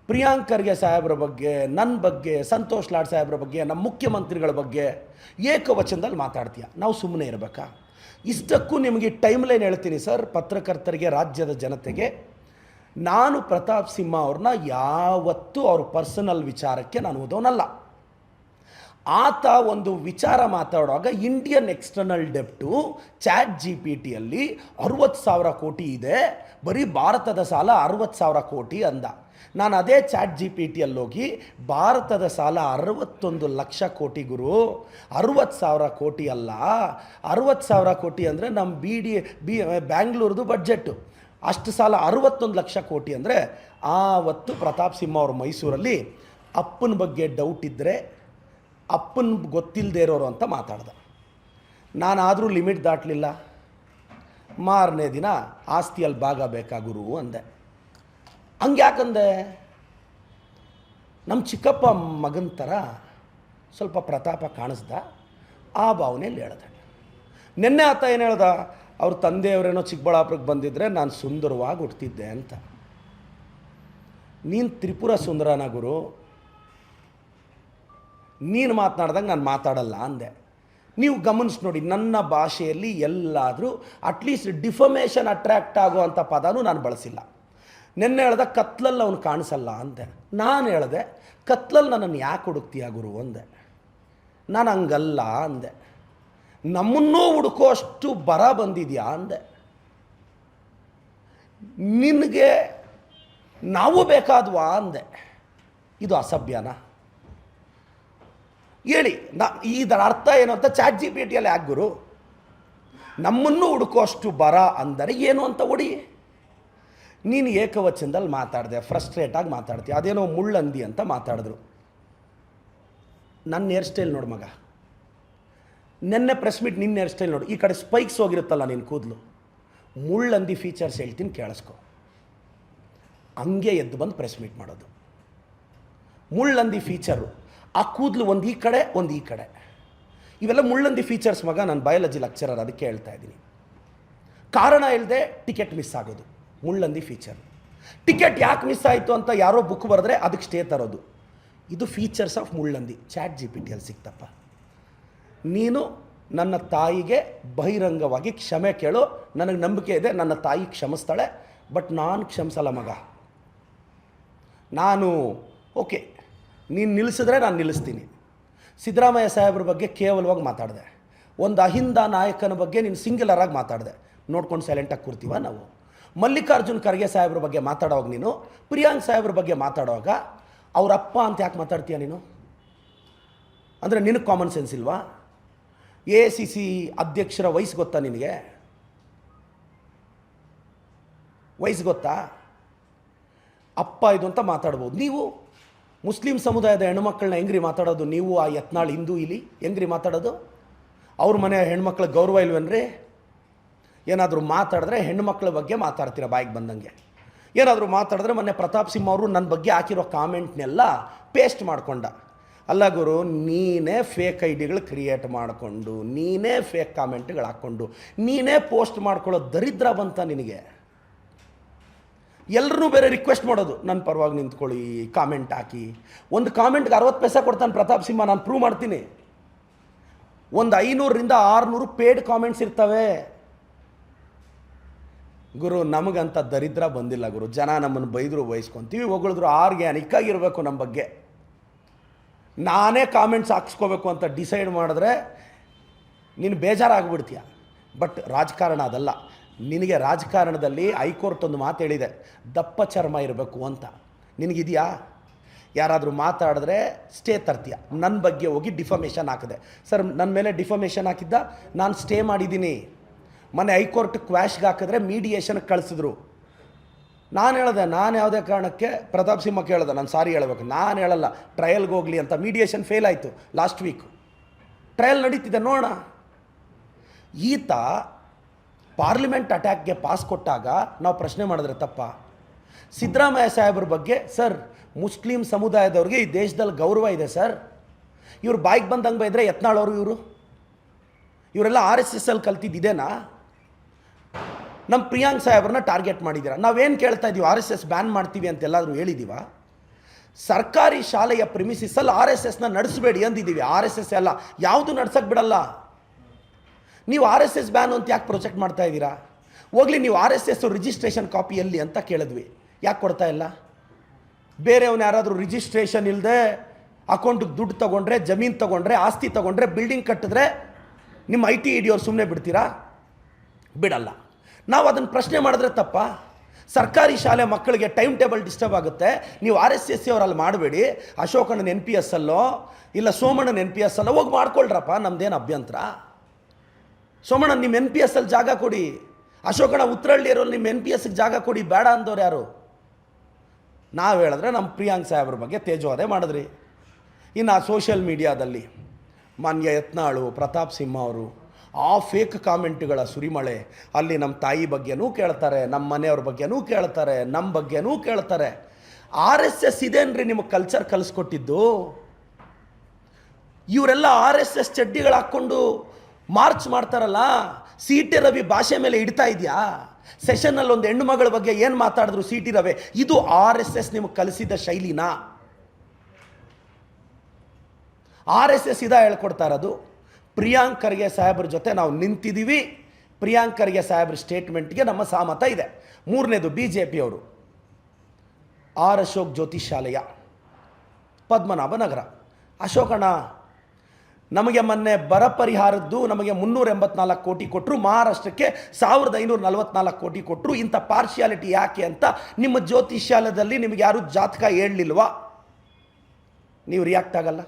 ಪ್ರಿಯಾಂಕ್ ಖರ್ಗೆ ಸಾಹೇಬ್ರ ಬಗ್ಗೆ, ನನ್ನ ಬಗ್ಗೆ, ಸಂತೋಷ್ ಲಾಡ್ ಸಾಹೇಬ್ರ ಬಗ್ಗೆ, ನಮ್ಮ ಮುಖ್ಯಮಂತ್ರಿಗಳ ಬಗ್ಗೆ ಏಕವಚನದಲ್ಲಿ ಮಾತಾಡ್ತೀಯ, ನಾವು ಸುಮ್ಮನೆ ಇರಬೇಕಾ? ಇಷ್ಟಕ್ಕೂ ನಿಮಗೆ ಟೈಮ್ ಲೈನ್ ಹೇಳ್ತೀನಿ ಸರ್, ಪತ್ರಕರ್ತರಿಗೆ, ರಾಜ್ಯದ ಜನತೆಗೆ. ನಾನು ಪ್ರತಾಪ್ ಸಿಂಹ ಅವ್ರನ್ನ ಯಾವತ್ತೂ ಅವ್ರ ಪರ್ಸನಲ್ ವಿಚಾರಕ್ಕೆ ನಾನು ಓದೋನಲ್ಲ. ಆತ ಒಂದು ವಿಚಾರ ಮಾತಾಡುವಾಗ ಇಂಡಿಯನ್ ಎಕ್ಸ್ಟರ್ನಲ್ ಡೆಪ್ಟು ChatGPTಯಲ್ಲಿ 60,000 ಕೋಟಿ ಇದೆ, ಬರೀ ಭಾರತದ ಸಾಲ 60,000 ಕೋಟಿ ಅಂದ. ನಾನು ಅದೇ ChatGPTಯಲ್ಲಿ ಹೋಗಿ ಭಾರತದ ಸಾಲ 61 ಲಕ್ಷ ಕೋಟಿ ಗುರು, 60,000 ಕೋಟಿ ಅಲ್ಲ. 60,000 ಕೋಟಿ ಅಂದರೆ ನಮ್ಮ ಬ್ಯಾಂಗ್ಳೂರ್ದು ಬಡ್ಜೆಟ್ಟು. ಅಷ್ಟು ಸಾಲ 61 ಲಕ್ಷ ಕೋಟಿ ಅಂದರೆ ಆವತ್ತು ಪ್ರತಾಪ್ ಸಿಂಹ ಅವರು ಮೈಸೂರಲ್ಲಿ ಅಪ್ಪನ ಬಗ್ಗೆ ಡೌಟ್ ಇದ್ದರೆ ಅಪ್ಪನ ಗೊತ್ತಿಲ್ಲದೆ ಇರೋರು ಅಂತ ಮಾತಾಡ್ದೆ. ನಾನಾದರೂ ಲಿಮಿಟ್ ದಾಟಲಿಲ್ಲ. ಮಾರನೇ ದಿನ ಆಸ್ತಿಯಲ್ಲಿ ಭಾಗ ಬೇಕಾ ಗುರು ಅಂದೆ. ಹಂಗೆ ಯಾಕಂದೆ? ನಮ್ಮ ಚಿಕ್ಕಪ್ಪ ಮಗನ ಥರ ಸ್ವಲ್ಪ ಪ್ರತಾಪ ಕಾಣಿಸ್ದ, ಆ ಭಾವನೆಯಲ್ಲಿ ಹೇಳ್ದೆ. ನಿನ್ನೆ ಆತ ಏನು ಹೇಳ್ದ? ಅವ್ರ ತಂದೆಯವರೇನೋ ಚಿಕ್ಕಬಳ್ಳಾಪುರಕ್ಕೆ ಬಂದಿದ್ದರೆ ನಾನು ಸುಂದರವಾಗಿ ಹುಟ್ಟಿದ್ದೆ ಅಂತ. ನೀನು ತ್ರಿಪುರ ಸುಂದರನ ಗುರು, ನೀನು ಮಾತನಾಡ್ದಂಗೆ ನಾನು ಮಾತಾಡಲ್ಲ ಅಂದೆ. ನೀವು ಗಮನಿಸಿ ನೋಡಿ, ನನ್ನ ಭಾಷೆಯಲ್ಲಿ ಎಲ್ಲಾದರೂ ಅಟ್ಲೀಸ್ಟ್ ಡಿಫಮೇಷನ್ ಅಟ್ರ್ಯಾಕ್ಟ್ ಆಗುವಂಥ ಪದನೂ ನಾನು ಬಳಸಿಲ್ಲ. ನೆನ್ನೆ ಹೇಳ್ದೆ ಕತ್ಲಲ್ಲಿ ಅವನು ಕಾಣಿಸಲ್ಲ ಅಂದೆ. ನಾನು ಹೇಳಿದೆ ಕತ್ಲಲ್ಲಿ ನನ್ನನ್ನು ಯಾಕೆ ಹುಡುಕ್ತೀಯ ಗುರು ಅಂದೆ. ನಾನು ಹಂಗಲ್ಲ ಅಂದೆ. ನಮ್ಮನ್ನೂ ಹುಡುಕೋ ಅಷ್ಟು ಬರ ಬಂದಿದೆಯಾ ಅಂದೆ. ನಿನಗೆ ನಾವು ಬೇಕಾದ್ವಾ ಅಂದೆ. ಇದು ಅಸಭ್ಯನಾ ಹೇಳಿ? ಇದರ ಅರ್ಥ ಏನು ಅಂತ ChatGPT ಯಾಕೆ ಗುರು? ನಮ್ಮನ್ನು ಹುಡುಕೋ ಅಷ್ಟು ಬರ ಅಂದರೆ ಏನು ಅಂತ ಹೊಡಿ. ನೀನು ಏಕವಚನದಲ್ಲಿ ಮಾತಾಡಿದೆ, ಫ್ರಸ್ಟ್ರೇಟಾಗಿ ಮಾತಾಡ್ತೀಯ. ಅದೇನೋ ಮುಳ್ಳಂದಿ ಅಂತ ಮಾತಾಡಿದ್ರು. ನನ್ನ ಹೇರ್ ಸ್ಟೈಲ್ ನೋಡು ಮಗ, ನೆನ್ನೆ ಪ್ರೆಸ್ ಮೀಟ್ ನಿನ್ನ ಹೇರ್ ಸ್ಟೈಲ್ ನೋಡು. ಈ ಕಡೆ ಸ್ಪೈಕ್ಸ್ ಹೋಗಿರುತ್ತಲ್ಲ ನಿನ್ನ ಕೂದಲು, ಮುಳ್ಳಂದಿ ಫೀಚರ್ಸ್ ಹೇಳ್ತೀನಿ ಕೇಳಿಸ್ಕೊ. ಹಂಗೆ ಎದ್ದು ಬಂದು ಪ್ರೆಸ್ ಮೀಟ್ ಮಾಡೋದು. ಮುಳ್ಳಂದಿ ಫೀಚರು, ಆ ಕೂದಲು ಒಂದು ಈ ಕಡೆ ಒಂದು ಈ ಕಡೆ, ಇವೆಲ್ಲ ಮುಳ್ಳಂದಿ ಫೀಚರ್ಸ್ ಮಗ. ನಾನು ಬಯಾಲಜಿ ಲೆಕ್ಚರರ್, ಅದಕ್ಕೆ ಹೇಳ್ತಾ ಇದ್ದೀನಿ. ಕಾರಣ ಇಲ್ಲದೆ ಟಿಕೆಟ್ ಮಿಸ್ ಆಗೋದು ಮುಳ್ಳಂದಿ ಫೀಚರ್. ಟಿಕೆಟ್ ಯಾಕೆ ಮಿಸ್ ಆಯಿತು ಅಂತ ಯಾರೋ ಬುಕ್ ಬರೆದ್ರೆ ಅದಕ್ಕೆ ಸ್ಟೇ ತರೋದು. ಇದು ಫೀಚರ್ಸ್ ಆಫ್ ಮುಳ್ಳಂದಿ. ChatGPT ಸಿಕ್ತಪ್ಪ. ನೀನು ನನ್ನ ತಾಯಿಗೆ ಬಹಿರಂಗವಾಗಿ ಕ್ಷಮೆ ಕೇಳು. ನನಗೆ ನಂಬಿಕೆ ಇದೆ ನನ್ನ ತಾಯಿ ಕ್ಷಮಿಸ್ತಾಳೆ. ಬಟ್ ನಾನು ಕ್ಷಮಿಸಲ್ಲ ಮಗ. ನಾನು ಓಕೆ, ನೀನು ನಿಲ್ಲಿಸಿದ್ರೆ ನಾನು ನಿಲ್ಲಿಸ್ತೀನಿ. ಸಿದ್ದರಾಮಯ್ಯ ಸಾಹೇಬ್ರ ಬಗ್ಗೆ ಕೇವಲವಾಗಿ ಮಾತಾಡಿದೆ. ಒಂದು ಅಹಿಂದ ನಾಯಕನ ಬಗ್ಗೆ ನೀನು ಸಿಂಗ್ಯುಲರಾಗಿ ಮಾತಾಡಿದೆ. ನೋಡ್ಕೊಂಡು ಸೈಲೆಂಟಾಗಿ ಕೂರ್ತೀವ ನಾವು? ಮಲ್ಲಿಕಾರ್ಜುನ್ ಖರ್ಗೆ ಸಾಹೇಬ್ರ ಬಗ್ಗೆ ಮಾತಾಡೋವಾಗ ನೀನು, ಪ್ರಿಯಾಂಕ್ ಸಾಹೇಬ್ರ ಬಗ್ಗೆ ಮಾತಾಡುವಾಗ ಅವರಪ್ಪ ಅಂತ ಯಾಕೆ ಮಾತಾಡ್ತೀಯ ನೀನು? ಅಂದರೆ ನಿನಗೆ ಕಾಮನ್ ಸೆನ್ಸ್ ಇಲ್ವಾ? AICC ಅಧ್ಯಕ್ಷರ ವಯಸ್ಸು ಗೊತ್ತಾ ನಿನಗೆ? ವಯಸ್ಸು ಗೊತ್ತಾ? ಅಪ್ಪ ಇದು ಅಂತ ಮಾತಾಡ್ಬೋದು. ನೀವು ಮುಸ್ಲಿಂ ಸಮುದಾಯದ ಹೆಣ್ಮಕ್ಳನ್ನ ಹೆಂಗ್ರಿ ಮಾತಾಡೋದು? ನೀವು ಆ ಯತ್ನಾಳ್ ಹಿಂದೂ ಇಲ್ಲಿ ಹೆಂಗ್ರಿ ಮಾತಾಡೋದು? ಅವ್ರ ಮನೆ ಹೆಣ್ಮಕ್ಳ ಗೌರವ ಇಲ್ವೇನ್ರಿ? ಏನಾದರೂ ಮಾತಾಡಿದ್ರೆ ಹೆಣ್ಮಕ್ಳ ಬಗ್ಗೆ ಮಾತಾಡ್ತೀರ ಬಾಯಿಗೆ ಬಂದಂಗೆ. ಏನಾದರೂ ಮಾತಾಡಿದ್ರೆ ಮೊನ್ನೆ ಪ್ರತಾಪ್ ಸಿಂಹ ಅವರು ನನ್ನ ಬಗ್ಗೆ ಹಾಕಿರೋ ಕಾಮೆಂಟ್ನೆಲ್ಲ ಪೇಸ್ಟ್ ಮಾಡಿಕೊಂಡ. ಅಲ್ಲ ಗುರು, ನೀನೇ ಫೇಕ್ ಐಡಿಗಳು ಕ್ರಿಯೇಟ್ ಮಾಡಿಕೊಂಡು, ನೀನೇ ಫೇಕ್ ಕಾಮೆಂಟ್ಗಳು ಹಾಕ್ಕೊಂಡು, ನೀನೇ ಪೋಸ್ಟ್ ಮಾಡ್ಕೊಳ್ಳೋ ದರಿದ್ರ ಬಂತ ನಿನಗೆ. ಎಲ್ಲರೂ ಬೇರೆ ರಿಕ್ವೆಸ್ಟ್ ಮಾಡೋದು, ನನ್ನ ಪರವಾಗಿ ನಿಂತ್ಕೊಳ್ಳಿ, ಕಾಮೆಂಟ್ ಹಾಕಿ. ಒಂದು ಕಾಮೆಂಟ್ಗೆ 60 ಪೈಸೆ ಕೊಡ್ತಾನೆ ಪ್ರತಾಪ್ ಸಿಂಹ, ನಾನು ಪ್ರೂವ್ ಮಾಡ್ತೀನಿ. ಒಂದು 500ರಿಂದ 600 ಪೇಡ್ ಕಾಮೆಂಟ್ಸ್ ಇರ್ತವೆ. ಗುರು, ನಮಗಂತ ದರಿದ್ರ ಬಂದಿಲ್ಲ ಗುರು. ಜನ ನಮ್ಮನ್ನು ಬೈದರು ಬಯಸ್ಕೊತೀವಿ, ಹೊಗಳಿದ್ರು ಆರ್ಗ್ಯಾನಿಕ್ ಆಗಿರಬೇಕು ನಮ್ಮ ಬಗ್ಗೆ. ನಾನೇ ಕಾಮೆಂಟ್ಸ್ ಹಾಕ್ಸ್ಕೋಬೇಕು ಅಂತ ಡಿಸೈಡ್ ಮಾಡಿದ್ರೆ ನೀನು ಬೇಜಾರಾಗ್ಬಿಡ್ತೀಯ. ಬಟ್ ರಾಜಕಾರಣ ಅದಲ್ಲ. ನಿನಗೆ ರಾಜಕಾರಣದಲ್ಲಿ ಹೈಕೋರ್ಟ್ ಒಂದು ಮಾತು ಹೇಳಿದೆ, ದಪ್ಪ ಚರ್ಮ ಇರಬೇಕು ಅಂತ. ನಿನಗಿದೆಯಾ? ಯಾರಾದರೂ ಮಾತಾಡಿದ್ರೆ ಸ್ಟೇ ತರ್ತೀಯ. ನನ್ನ ಬಗ್ಗೆ ಹೋಗಿ ಡಿಫಮೇಷನ್ ಹಾಕಿದೆ. ಸರ್, ನನ್ನ ಮೇಲೆ ಡಿಫಮೇಷನ್ ಹಾಕಿದ್ದ, ನಾನು ಸ್ಟೇ ಮಾಡಿದ್ದೀನಿ. ಮೊನ್ನೆ ಹೈಕೋರ್ಟ್ ಕ್ವ್ಯಾಶ್ಗೆ ಹಾಕಿದ್ರೆ ಮೀಡಿಯೇಷನ್ಗೆ ಕಳಿಸಿದ್ರು. ನಾನು ಹೇಳಿದೆ, ನಾನು ಯಾವುದೇ ಕಾರಣಕ್ಕೆ ಪ್ರತಾಪ್ ಸಿಂಹ ಕೇಳಿದೆ, ನಾನು ಸಾರಿ ಹೇಳಬೇಕು, ನಾನು ಹೇಳಲ್ಲ, ಟ್ರಯಲ್ಗೆ ಹೋಗಲಿ ಅಂತ. ಮೀಡಿಯೇಷನ್ ಫೇಲ್ ಆಯಿತು ಲಾಸ್ಟ್ ವೀಕ್. ಟ್ರಯಲ್ ನಡೀತಿದೆ ನೋಡೋಣ. ಈತ ಪಾರ್ಲಿಮೆಂಟ್ ಅಟ್ಯಾಕ್ಗೆ ಪಾಸ್ ಕೊಟ್ಟಾಗ ನಾವು ಪ್ರಶ್ನೆ ಮಾಡಿದ್ರೆ ತಪ್ಪ? ಸಿದ್ದರಾಮಯ್ಯ ಸಾಹೇಬ್ರ ಬಗ್ಗೆ, ಸರ್ ಮುಸ್ಲಿಂ ಸಮುದಾಯದವ್ರಿಗೆ ಈ ದೇಶದಲ್ಲಿ ಗೌರವ ಇದೆ ಸರ್, ಇವ್ರು ಬಾಯಿಗೆ ಬಂದಂಗೆ ಬೈದರೆ ಯತ್ನಾಳವರು ಇವರೆಲ್ಲ RSS ಅಲ್ಲಿ ಕಲ್ತಿದ್ದೇನಾ? ನಮ್ಮ ಪ್ರಿಯಾಂಕ್ ಸಾಹೇಬ್ರನ್ನ ಟಾರ್ಗೆಟ್ ಮಾಡಿದ್ದೀರಾ. ನಾವೇನು ಕೇಳ್ತಾ ಇದ್ದೀವಿ? RSS ಬ್ಯಾನ್ ಮಾಡ್ತೀವಿ ಅಂತ ಎಲ್ಲಾದರೂ ಹೇಳಿದ್ದೀವ? ಸರ್ಕಾರಿ ಶಾಲೆಯ ಪ್ರಿಮಿಸಿಸಲ್ಲಿ RSSನ ನಡೆಸಬೇಡಿ ಅಂದಿದ್ದೀವಿ. RSS ಎಲ್ಲ ಯಾವುದು ನಡ್ಸಕ್ಕೆ ಬಿಡಲ್ಲ. ನೀವು RSS ಬ್ಯಾನ್ ಅಂತ ಯಾಕೆ ಪ್ರೊಜೆಕ್ಟ್ ಮಾಡ್ತಾ ಇದ್ದೀರಾ? ಹೋಗ್ಲಿ, ನೀವು RSS ರಿಜಿಸ್ಟ್ರೇಷನ್ ಕಾಪಿ ಎಲ್ಲಿ ಅಂತ ಕೇಳಿದ್ವಿ, ಯಾಕೆ ಕೊಡ್ತಾ ಇಲ್ಲ? ಬೇರೆಯವನು ಯಾರಾದರೂ ರಿಜಿಸ್ಟ್ರೇಷನ್ ಇಲ್ಲದೆ ಅಕೌಂಟಿಗೆ ದುಡ್ಡು ತೊಗೊಂಡ್ರೆ, ಜಮೀನು ತೊಗೊಂಡ್ರೆ, ಆಸ್ತಿ ತೊಗೊಂಡ್ರೆ, ಬಿಲ್ಡಿಂಗ್ ಕಟ್ಟಿದ್ರೆ ನಿಮ್ಮ IT ಹಿಡಿಯೋರು ಸುಮ್ಮನೆ ಬಿಡ್ತೀರಾ? ಬಿಡಲ್ಲ. ನಾವು ಅದನ್ನು ಪ್ರಶ್ನೆ ಮಾಡಿದ್ರೆ ತಪ್ಪ? ಸರ್ಕಾರಿ ಶಾಲೆ ಮಕ್ಕಳಿಗೆ ಟೈಮ್ ಟೇಬಲ್ ಡಿಸ್ಟರ್ಬ್ ಆಗುತ್ತೆ, ನೀವು RSS ಅವರಲ್ಲಿ ಮಾಡಬೇಡಿ. ಅಶೋಕಣ್ಣನ NPS ಅಲ್ಲೋ ಇಲ್ಲ ಸೋಮಣ್ಣನ NPS ಅಲ್ಲೋ ಹೋಗಿ ಮಾಡ್ಕೊಳ್ರಪ್ಪ, ನಮ್ದೇನು ಅಭ್ಯಂತರ. ಸೋಮಣ್ಣ ನಿಮ್ಮ NPS ಅಲ್ಲಿ ಜಾಗ ಕೊಡಿ, ಅಶೋಕಣ್ಣ ಉತ್ತರಹಳ್ಳಿ ಇರೋರು ನಿಮ್ಮ NPSಗೆ ಜಾಗ ಕೊಡಿ, ಬೇಡ ಅಂದವ್ರು ಯಾರು? ನಾವು ಹೇಳಿದ್ರೆ ನಮ್ಮ ಪ್ರಿಯಾಂಕ್ ಸಾಹೇಬ್ರ ಬಗ್ಗೆ ತೇಜೋವಧೆ ಮಾಡಿದ್ರಿ. ಇನ್ನು ಆ ಸೋಷಿಯಲ್ ಮೀಡಿಯಾದಲ್ಲಿ ಮಾನ್ಯ ಯತ್ನಾಳು, ಪ್ರತಾಪ್ ಸಿಂಹ ಅವರು ಆ ಫೇಕ್ ಕಾಮೆಂಟ್ಗಳ ಸುರಿಮಳೆ. ಅಲ್ಲಿ ನಮ್ಮ ತಾಯಿ ಬಗ್ಗೆನೂ ಕೇಳ್ತಾರೆ, ನಮ್ಮ ಮನೆಯವ್ರ ಬಗ್ಗೆನೂ ಕೇಳ್ತಾರೆ, ನಮ್ಮ ಬಗ್ಗೆನೂ ಕೇಳ್ತಾರೆ. RSS ಇದೇನ್ರಿ ನಿಮಗೆ ಕಲ್ಚರ್ ಕಲಿಸ್ಕೊಟ್ಟಿದ್ದು? ಇವರೆಲ್ಲ RSS ಚಡ್ಡಿಗಳು ಹಾಕ್ಕೊಂಡು ಮಾರ್ಚ್ ಮಾಡ್ತಾರಲ್ಲ, ಸಿ ಟಿ ರವಿ ಭಾಷೆ ಮೇಲೆ ಇಡ್ತಾ ಇದೆಯಾ? ಸೆಷನ್ನಲ್ಲಿ ಒಂದು ಹೆಣ್ಣು ಮಗಳ ಬಗ್ಗೆ ಏನು ಮಾತಾಡಿದ್ರು ಸಿ ಟಿ ರವಿ? ಇದು RSS ನಿಮಗೆ ಕಲಿಸಿದ ಶೈಲಿನಾ? RSS ಇದ ಹೇಳ್ಕೊಡ್ತಾ ಇರೋದು. ಪ್ರಿಯಾಂಕ್ ಖರ್ಗೆ ಸಾಹೇಬ್ರ ಜೊತೆ ನಾವು ನಿಂತಿದ್ದೀವಿ. ಪ್ರಿಯಾಂಕ್ ಖರ್ಗೆ ಸಾಹೇಬ್ರ ಸ್ಟೇಟ್ಮೆಂಟ್ಗೆ ನಮ್ಮ ಸಹಮತ ಇದೆ. ಮೂರನೇದು BJP ಅವರು ಆರ್ ಅಶೋಕ್ ಜ್ಯೋತಿಷಾಲಯ, ಪದ್ಮನಾಭನಗರ. ಅಶೋಕಣ್ಣ, ನಮಗೆ ಮೊನ್ನೆ ಬರ ಪರಿಹಾರದ್ದು ನಮಗೆ 384 ಕೋಟಿ ಕೊಟ್ಟರು, ಮಹಾರಾಷ್ಟ್ರಕ್ಕೆ 1544 ಕೋಟಿ ಕೊಟ್ಟರು. ಇಂಥ ಪಾರ್ಶಿಯಾಲಿಟಿ ಯಾಕೆ ಅಂತ ನಿಮ್ಮ ಜ್ಯೋತಿಷ್ಯಾಲಯದಲ್ಲಿ ನಿಮಗೆ ಯಾರು ಜಾತಕ ಹೇಳಲಿಲ್ವಾ? ನೀವು ರಿಯಾಕ್ಟ್ ಆಗಲ್ಲ.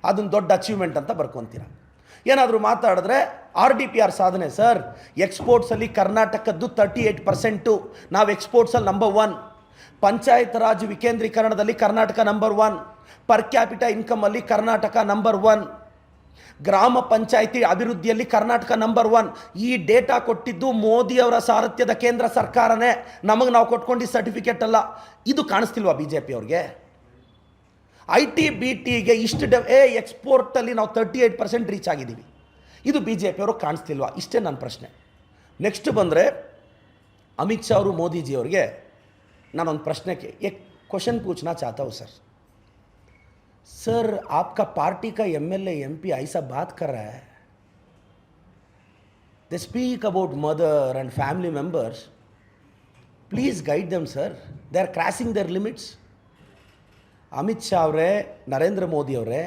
ಅದೊಂದು ದೊಡ್ಡ ಅಚೀವ್ಮೆಂಟ್ ಅಂತ ಬರ್ಕೊತೀರ. ಏನಾದರೂ ಮಾತಾಡಿದ್ರೆ RDPR ಸಾಧನೆ ಸರ್, ಎಕ್ಸ್ಪೋರ್ಟ್ಸಲ್ಲಿ ಕರ್ನಾಟಕದ್ದು 38%, ನಾವು ಎಕ್ಸ್ಪೋರ್ಟ್ಸಲ್ಲಿ ನಂಬರ್ 1. ಪಂಚಾಯತ್ ರಾಜ್ ವಿಕೇಂದ್ರೀಕರಣದಲ್ಲಿ ಕರ್ನಾಟಕ ನಂಬರ್ 1. ಪರ್ ಕ್ಯಾಪಿಟಲ್ ಇನ್ಕಮಲ್ಲಿ ಕರ್ನಾಟಕ ನಂಬರ್ 1. ಗ್ರಾಮ ಪಂಚಾಯಿತಿ ಅಭಿವೃದ್ಧಿಯಲ್ಲಿ ಕರ್ನಾಟಕ ನಂಬರ್ 1. ಈ ಡೇಟಾ ಕೊಟ್ಟಿದ್ದು ಮೋದಿಯವರ ಸಾರಥ್ಯದ ಕೇಂದ್ರ ಸರ್ಕಾರನೇ, ನಮಗೆ ನಾವು ಕೊಟ್ಕೊಂಡಿದ್ದ ಸರ್ಟಿಫಿಕೇಟ್ ಅಲ್ಲ. ಇದು ಕಾಣಿಸ್ತಿಲ್ವಾ BJP ಅವ್ರಿಗೆ? IT BTಗೆ ಇಷ್ಟು ಎಕ್ಸ್ಪೋರ್ಟಲ್ಲಿ ನಾವು 38% ರೀಚ್ ಆಗಿದ್ದೀವಿ. ಇದು BJP ಅವರು ಕಾಣಿಸ್ತಿಲ್ವಾ? ಇಷ್ಟೇ ನನ್ನ ಪ್ರಶ್ನೆ. ನೆಕ್ಸ್ಟ್ ಬಂದರೆ ಅಮಿತ್ ಶಾ ಅವರು ಮೋದಿಜಿಯವ್ರಿಗೆ ನಾನೊಂದು ಪ್ರಶ್ನೆಗೆ क्वेश्चन पूछना चाहता हूँ सर आपका पार्टी का MLA MP ऐसा बात कर रहा है, they speak about mother and family members, please guide them sir, they are crossing their limits. Amit Shah ಅವರೇ, ನರೇಂದ್ರ ಮೋದಿ ಅವರೇ,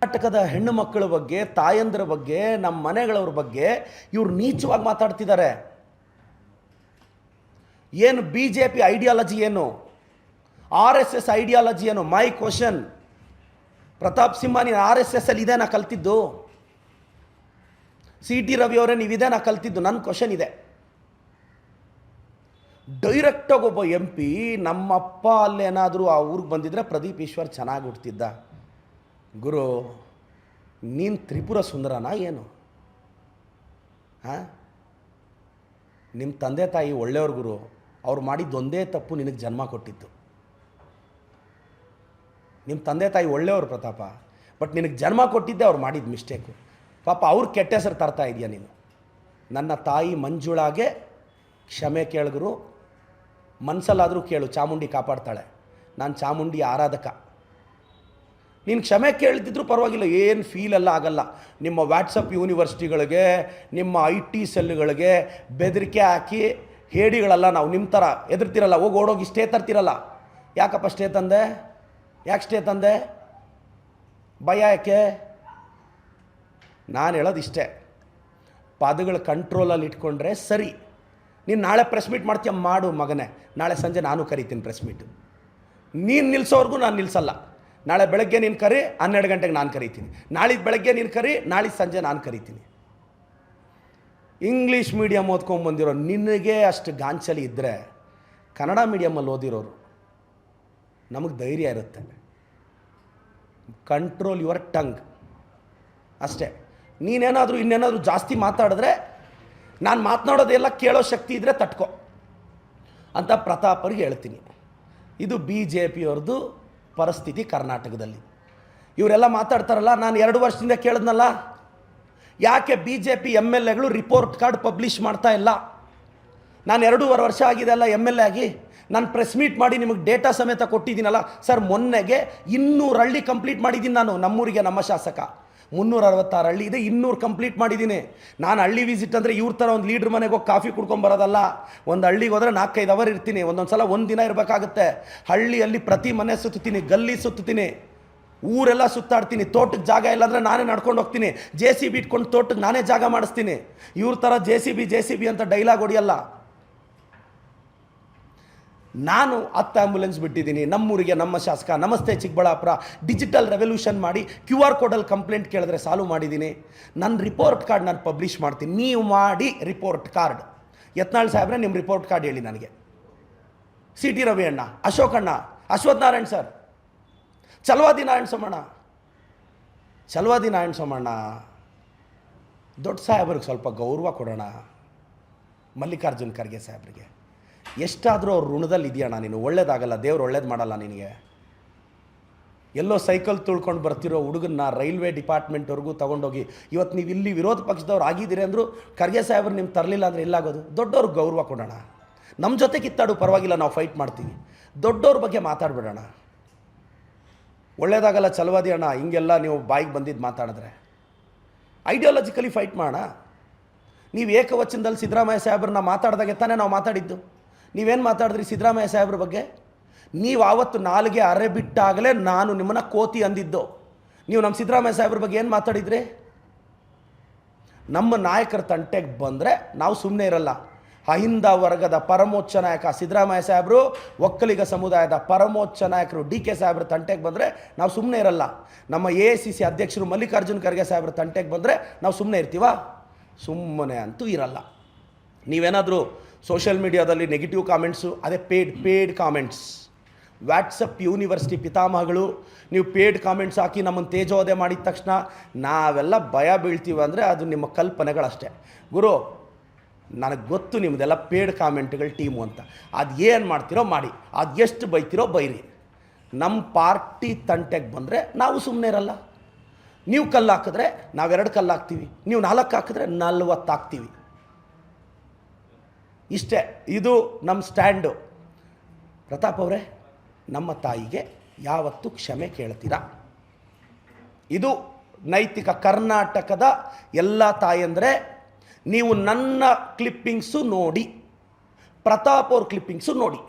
ಕರ್ನಾಟಕದ ಹೆಣ್ಣು ಮಕ್ಕಳ ಬಗ್ಗೆ, ತಾಯಂದಿರ ಬಗ್ಗೆ, ನಮ್ಮ ಮನೆಗಳವ್ರ ಬಗ್ಗೆ ಇವ್ರು ನೀಚವಾಗಿ ಮಾತಾಡ್ತಿದ್ದಾರೆ. ಏನು BJP ಐಡಿಯಾಲಜಿ ಏನು? RSS ಐಡಿಯಾಲಜಿ ಏನು? My question. ಪ್ರತಾಪ್ ಸಿಂಹ, ನೀನು RSS ಅಲ್ಲಿ ಇದೇನಾ ಕಲ್ತಿದ್ದು? CT ರವಿ ಅವರೇ, ನೀವು ಇದೇನಾ ಕಲ್ತಿದ್ದು? ನನ್ನ ಕ್ವಶನ್ ಇದೆ. ಡೈರೆಕ್ಟಾಗಿ ಒಬ್ಬ MP, ನಮ್ಮಪ್ಪ ಅಲ್ಲೇನಾದರೂ ಆ ಊರಿಗೆ ಬಂದಿದ್ರೆ ಪ್ರದೀಪ್ ಈಶ್ವರ್ ಚೆನ್ನಾಗಿ ಹುಡ್ತಿದ್ದ. ಗುರು, ನೀನು ತ್ರಿಪುರ ಸುಂದರನಾ ಏನು? ಹಾಂ, ನಿಮ್ಮ ತಂದೆ ತಾಯಿ ಒಳ್ಳೆಯವ್ರ ಗುರು, ಅವ್ರು ಮಾಡಿದ್ದೊಂದೇ ತಪ್ಪು ನಿನಗೆ ಜನ್ಮ ಕೊಟ್ಟಿತ್ತು. ನಿಮ್ಮ ತಂದೆ ತಾಯಿ ಒಳ್ಳೆಯವರು ಪ್ರತಾಪ, ಬಟ್ ನಿನಗೆ ಜನ್ಮ ಕೊಟ್ಟಿದ್ದೆ ಅವ್ರು ಮಾಡಿದ ಮಿಸ್ಟೇಕು. ಪಾಪ ಅವ್ರು ಕೆಟ್ಟ ಹೆಸರು ತರ್ತಾ ಇದೆಯಾ ನೀನು? ನನ್ನ ತಾಯಿ ಮಂಜುಳಾಗೆ ಕ್ಷಮೆ ಕೇಳಿದ್ರು, ಮನಸ್ಸಲ್ಲಾದರೂ ಕೇಳು, ಚಾಮುಂಡಿ ಕಾಪಾಡ್ತಾಳೆ. ನಾನು ಚಾಮುಂಡಿ ಆರಾಧಕ. ನೀನು ಕ್ಷಮೆ ಕೇಳ್ತಿದ್ರು ಪರವಾಗಿಲ್ಲ, ಏನು ಫೀಲೆಲ್ಲ ಆಗಲ್ಲ. ನಿಮ್ಮ ವಾಟ್ಸಪ್ ಯೂನಿವರ್ಸಿಟಿಗಳಿಗೆ, ನಿಮ್ಮ IT ಸೆಲ್ಗಳಿಗೆ ಬೆದರಿಕೆ ಹಾಕಿ ಹೇಡಿಗಳೆಲ್ಲ ನಾವು ನಿಮ್ಮ ಥರ ಎದುರ್ತಿರಲ್ಲ, ಓಡೋಗಿ ಸ್ಟೇ ತರ್ತಿರಲ್ಲ. ಯಾಕಪ್ಪ ಸ್ಟೇ ತಂದೆ? ಯಾಕೆ ಸ್ಟೇ ತಂದೆ? ಭಯ ಯಾಕೆ? ನಾನು ಹೇಳೋದು ಇಷ್ಟೇ, ಪದಗಳ ಕಂಟ್ರೋಲಲ್ಲಿ ಇಟ್ಕೊಂಡ್ರೆ ಸರಿ. ನೀನು ನಾಳೆ ಪ್ರೆಸ್ ಮೀಟ್ ಮಾಡ್ತೀಯ, ಮಾಡು ಮಗನೇ. ನಾಳೆ ಸಂಜೆ ನಾನು ಕರಿತೀನಿ ಪ್ರೆಸ್ ಮೀಟು. ನೀನು ನಿಲ್ಲಿಸೋವರೆಗೂ ನಾನು ನಿಲ್ಲಿಸಲ್ಲ. ನಾಳೆ ಬೆಳಗ್ಗೆ ನೀನು ಕರಿ, 12 ಗಂಟೆಗೆ ನಾನು ಕರಿತೀನಿ. ನಾಳಿದ್ದು ಬೆಳಗ್ಗೆ ನೀನು ಕರಿ, ನಾಳಿದ್ದು ಸಂಜೆ ನಾನು ಕರಿತೀನಿ. ಇಂಗ್ಲೀಷ್ ಮೀಡಿಯಮ್ ಓದ್ಕೊಂಬಂದಿರೋ ನಿನಗೆ ಅಷ್ಟು ಗಾಂಚಲಿ ಇದ್ದರೆ, ಕನ್ನಡ ಮೀಡಿಯಮಲ್ಲಿ ಓದಿರೋರು ನಮಗೆ ಧೈರ್ಯ ಇರುತ್ತೆ. ಕಂಟ್ರೋಲ್ ಯುವರ್ ಟಂಗ್ ಅಷ್ಟೇ. ನೀನೇನಾದರೂ ಇನ್ನೇನಾದರೂ ಜಾಸ್ತಿ ಮಾತಾಡಿದ್ರೆ, ನಾನು ಮಾತನಾಡೋದೆಲ್ಲ ಕೇಳೋ ಶಕ್ತಿ ಇದ್ದರೆ ತಟ್ಕೋ ಅಂತ ಪ್ರತಾಪರಿಗೆ ಹೇಳ್ತೀನಿ. ಇದು BJP ಅವ್ರದ್ದು ಪರಿಸ್ಥಿತಿ ಕರ್ನಾಟಕದಲ್ಲಿ. ಇವರೆಲ್ಲ ಮಾತಾಡ್ತಾರಲ್ಲ, ನಾನು 2 ವರ್ಷದಿಂದ ಕೇಳಿದ್ನಲ್ಲ, ಯಾಕೆ BJP MLAಗಳು ರಿಪೋರ್ಟ್ ಕಾರ್ಡ್ ಪಬ್ಲಿಷ್ ಮಾಡ್ತಾ ಇಲ್ಲ? ನಾನು 2.5 ವರ್ಷ ಆಗಿದೆ ಅಲ್ಲ MLA ಆಗಿ, ನಾನು ಪ್ರೆಸ್ ಮೀಟ್ ಮಾಡಿ ನಿಮಗೆ ಡೇಟಾ ಸಮೇತ ಕೊಟ್ಟಿದ್ದೀನಲ್ಲ ಸರ್. ಮೊನ್ನೆಗೆ 200 ಹಳ್ಳಿ ಕಂಪ್ಲೀಟ್ ಮಾಡಿದ್ದೀನಿ ನಾನು. ನಮ್ಮೂರಿಗೆ ನಮ್ಮ ಶಾಸಕ 366 ಹಳ್ಳಿ ಇದೆ, 200 ಕಂಪ್ಲೀಟ್ ಮಾಡಿದ್ದೀನಿ. ನಾನು ಹಳ್ಳಿ ವಿಸಿಟ್ ಅಂದರೆ ಇವ್ರ ಥರ ಒಂದು ಲೀಡ್ರ್ ಮನೆಗೆ ಹೋಗಿ ಕಾಫಿ ಕುಡ್ಕೊಂಬರೋದಲ್ಲ. ಒಂದು ಹಳ್ಳಿಗೆ ಹೋದರೆ 4-5 ಅವರ್ ಇರ್ತೀನಿ, ಒಂದೊಂದು ಸಲ 1 ದಿನ ಇರಬೇಕಾಗುತ್ತೆ. ಹಳ್ಳಿಯಲ್ಲಿ ಪ್ರತಿ ಮನೆ ಸುತ್ತೀನಿ, ಗಲ್ಲಿ ಸುತ್ತೀನಿ, ಊರೆಲ್ಲ ಸುತ್ತಾಡ್ತೀನಿ. ತೋಟಕ್ಕೆ ಜಾಗ ಇಲ್ಲಾಂದರೆ ನಾನೇ ನಡ್ಕೊಂಡು ಹೋಗ್ತೀನಿ, JCB ಇಟ್ಕೊಂಡು ತೋಟಕ್ಕೆ ನಾನೇ ಜಾಗ ಮಾಡಿಸ್ತೀನಿ. ಇವ್ರ ಥರ JCB ಅಂತ ಡೈಲಾಗ್ ಹೊಡಿಯಲ್ಲ. ನಾನು 10 ಆ್ಯಂಬುಲೆನ್ಸ್ ಬಿಟ್ಟಿದ್ದೀನಿ ನಮ್ಮೂರಿಗೆ. ನಮ್ಮ ಶಾಸಕ ನಮಸ್ತೆ ಚಿಕ್ಕಬಳ್ಳಾಪುರ ಡಿಜಿಟಲ್ ರೆವಲ್ಯೂಷನ್ ಮಾಡಿ QR ಕೋಡಲ್ಲಿ ಕಂಪ್ಲೇಂಟ್ ಕೇಳಿದ್ರೆ ಸಾಲ್ವ್ ಮಾಡಿದ್ದೀನಿ. ನನ್ನ ರಿಪೋರ್ಟ್ ಕಾರ್ಡ್ ನಾನು ಪಬ್ಲಿಷ್ ಮಾಡ್ತೀನಿ. ನೀವು ಮಾಡಿ ರಿಪೋರ್ಟ್ ಕಾರ್ಡ್. ಯತ್ನಾಳ್ ಸಾಹೇಬ್ರೆ, ನಿಮ್ಮ ರಿಪೋರ್ಟ್ ಕಾರ್ಡ್ ಹೇಳಿ ನನಗೆ. CT ರವಿ ಅಣ್ಣ, ಅಶೋಕ್ ಅಣ್ಣ, ಅಶ್ವಥ್ ನಾರಾಯಣ್ ಸರ್, ಚಲವಾದಿ ನಾರಾಯಣ ಸೋಮಣ್ಣ, ದೊಡ್ಡ ಸಾಹೇಬ್ರಿಗೆ ಸ್ವಲ್ಪ ಗೌರವ ಕೊಡೋಣ. ಮಲ್ಲಿಕಾರ್ಜುನ್ ಖರ್ಗೆ ಸಾಹೇಬ್ರಿಗೆ ಎಷ್ಟಾದರೂ ಅವ್ರ ಋಣದಲ್ಲಿ ಇದೆಯಣ್ಣ ನೀನು. ಒಳ್ಳೇದಾಗಲ್ಲ, ದೇವ್ರು ಒಳ್ಳೇದು ಮಾಡಲ್ಲ ನಿನಗೆ. ಎಲ್ಲೋ ಸೈಕಲ್ ತುಳ್ಕೊಂಡು ಬರ್ತಿರೋ ಹುಡುಗನ್ನ ರೈಲ್ವೆ ಡಿಪಾರ್ಟ್ಮೆಂಟ್ವರೆಗೂ ತೊಗೊಂಡೋಗಿ ಇವತ್ತು ನೀವು ಇಲ್ಲಿ ವಿರೋಧ ಪಕ್ಷದವ್ರು ಆಗಿದ್ದೀರಿ ಅಂದರೂ ಖರ್ಗೆ ಸಾಹೇಬ್ರು ನಿಮ್ಗೆ ತರಲಿಲ್ಲ ಅಂದರೆ ಎಲ್ಲಾಗೋದು? ದೊಡ್ಡವ್ರಿಗೆ ಗೌರವ ಕೊಡೋಣ, ನಮ್ಮ ಜೊತೆ ಕಿತ್ತಾಡು ಪರವಾಗಿಲ್ಲ, ನಾವು ಫೈಟ್ ಮಾಡ್ತೀವಿ. ದೊಡ್ಡವ್ರ ಬಗ್ಗೆ ಮಾತಾಡ್ಬಿಡೋಣ. ಒಳ್ಳೇದಾಗಲ್ಲ ಚಲವಾದಿ ಅಣ್ಣ, ಹಿಂಗೆಲ್ಲ ನೀವು ಬಾಯಿಗೆ ಬಂದಿದ್ದು ಮಾತಾಡಿದ್ರೆ. ಐಡಿಯಾಲಜಿಕಲಿ ಫೈಟ್ ಮಾಡೋಣ. ನೀವು ಏಕವಚನದಲ್ಲಿ ಸಿದ್ದರಾಮಯ್ಯ ಸಾಹೇಬ್ರನ್ನ ಮಾತಾಡಿದಾಗೆ ತಾನೇ ನಾವು ಮಾತಾಡಿದ್ದು. ನೀವೇನು ಮಾತಾಡಿದ್ರಿ ಸಿದ್ದರಾಮಯ್ಯ ಸಾಹೇಬ್ರ ಬಗ್ಗೆ? ನೀವು ಆವತ್ತು ನಾಲಿಗೆ ಅರೆ ಬಿಟ್ಟಾಗಲೇ ನಾನು ನಿಮ್ಮನ್ನು ಕೋತಿ ಅಂದಿದ್ದು. ನೀವು ನಮ್ಮ ಸಿದ್ದರಾಮಯ್ಯ ಸಾಹೇಬ್ರ ಬಗ್ಗೆ ಏನು ಮಾತಾಡಿದ್ರಿ? ನಮ್ಮ ನಾಯಕರ ತಂಟೆಗೆ ಬಂದರೆ ನಾವು ಸುಮ್ಮನೆ ಇರಲ್ಲ. ಅಹಿಂದ ವರ್ಗದ ಪರಮೋಚ್ಚ ನಾಯಕ ಸಿದ್ದರಾಮಯ್ಯ ಸಾಹೇಬರು, ಒಕ್ಕಲಿಗ ಸಮುದಾಯದ ಪರಮೋಚ್ಚ ನಾಯಕರು DK ಸಾಹೇಬ್ರ ತಂಟೆಗೆ ಬಂದರೆ ನಾವು ಸುಮ್ಮನೆ ಇರಲ್ಲ. ನಮ್ಮ AICC ಅಧ್ಯಕ್ಷರು ಮಲ್ಲಿಕಾರ್ಜುನ್ ಖರ್ಗೆ ಸಾಹೇಬ್ರ ತಂಟೆಗೆ ಬಂದರೆ ನಾವು ಸುಮ್ಮನೆ ಇರ್ತೀವಾ? ಸುಮ್ಮನೆ ಅಂತೂ ಇರಲ್ಲ. ನೀವೇನಾದರೂ ಸೋಷಿಯಲ್ ಮೀಡಿಯಾದಲ್ಲಿ ನೆಗೆಟಿವ್ ಕಾಮೆಂಟ್ಸು, ಅದೇ ಪೇಡ್ ಕಾಮೆಂಟ್ಸ್, ವಾಟ್ಸಪ್ ಯೂನಿವರ್ಸಿಟಿ ಪಿತಾಮಹಗಳು, ನೀವು ಪೇಡ್ ಕಾಮೆಂಟ್ಸ್ ಹಾಕಿ ನಮ್ಮನ್ನು ತೇಜೋವಧೆ ಮಾಡಿದ ತಕ್ಷಣ ನಾವೆಲ್ಲ ಭಯ ಬೀಳ್ತೀವಿ ಅಂದರೆ ಅದು ನಿಮ್ಮ ಕಲ್ಪನೆಗಳಷ್ಟೇ. ಗುರು, ನನಗೆ ಗೊತ್ತು ನಿಮ್ಮದೆಲ್ಲ ಪೇಡ್ ಕಾಮೆಂಟ್ಗಳ ಟೀಮು ಅಂತ. ಅದು ಏನು ಮಾಡ್ತೀರೋ ಮಾಡಿ, ಅದು ಎಷ್ಟು ಬೈತೀರೋ ಬೈರಿ. ನಮ್ಮ ಪಾರ್ಟಿ ತಂಟೆಗೆ ಬಂದರೆ ನಾವು ಸುಮ್ಮನೆ ಇರಲ್ಲ. ನೀವು ಕಲ್ಲು ಹಾಕಿದ್ರೆ ನಾವು 2 ಕಲ್ಲು ಹಾಕ್ತೀವಿ, ನೀವು 4 ಹಾಕಿದ್ರೆ 40 ಹಾಕ್ತೀವಿ. ಇಷ್ಟೇ, ಇದು ನಮ್ಮ ಸ್ಟ್ಯಾಂಡು. ಪ್ರತಾಪ್ ಅವರೇ, ನಮ್ಮ ತಾಯಿಗೆ ಯಾವತ್ತೂ ಕ್ಷಮೆ ಕೇಳ್ತೀರಾ? ಇದು ನೈತಿಕ. ಕರ್ನಾಟಕದ ಎಲ್ಲ ತಾಯಂದರೆ ನೀವು ನನ್ನ ಕ್ಲಿಪ್ಪಿಂಗ್ಸು ನೋಡಿ, ಪ್ರತಾಪ್ ಅವ್ರ ಕ್ಲಿಪ್ಪಿಂಗ್ಸು ನೋಡಿ,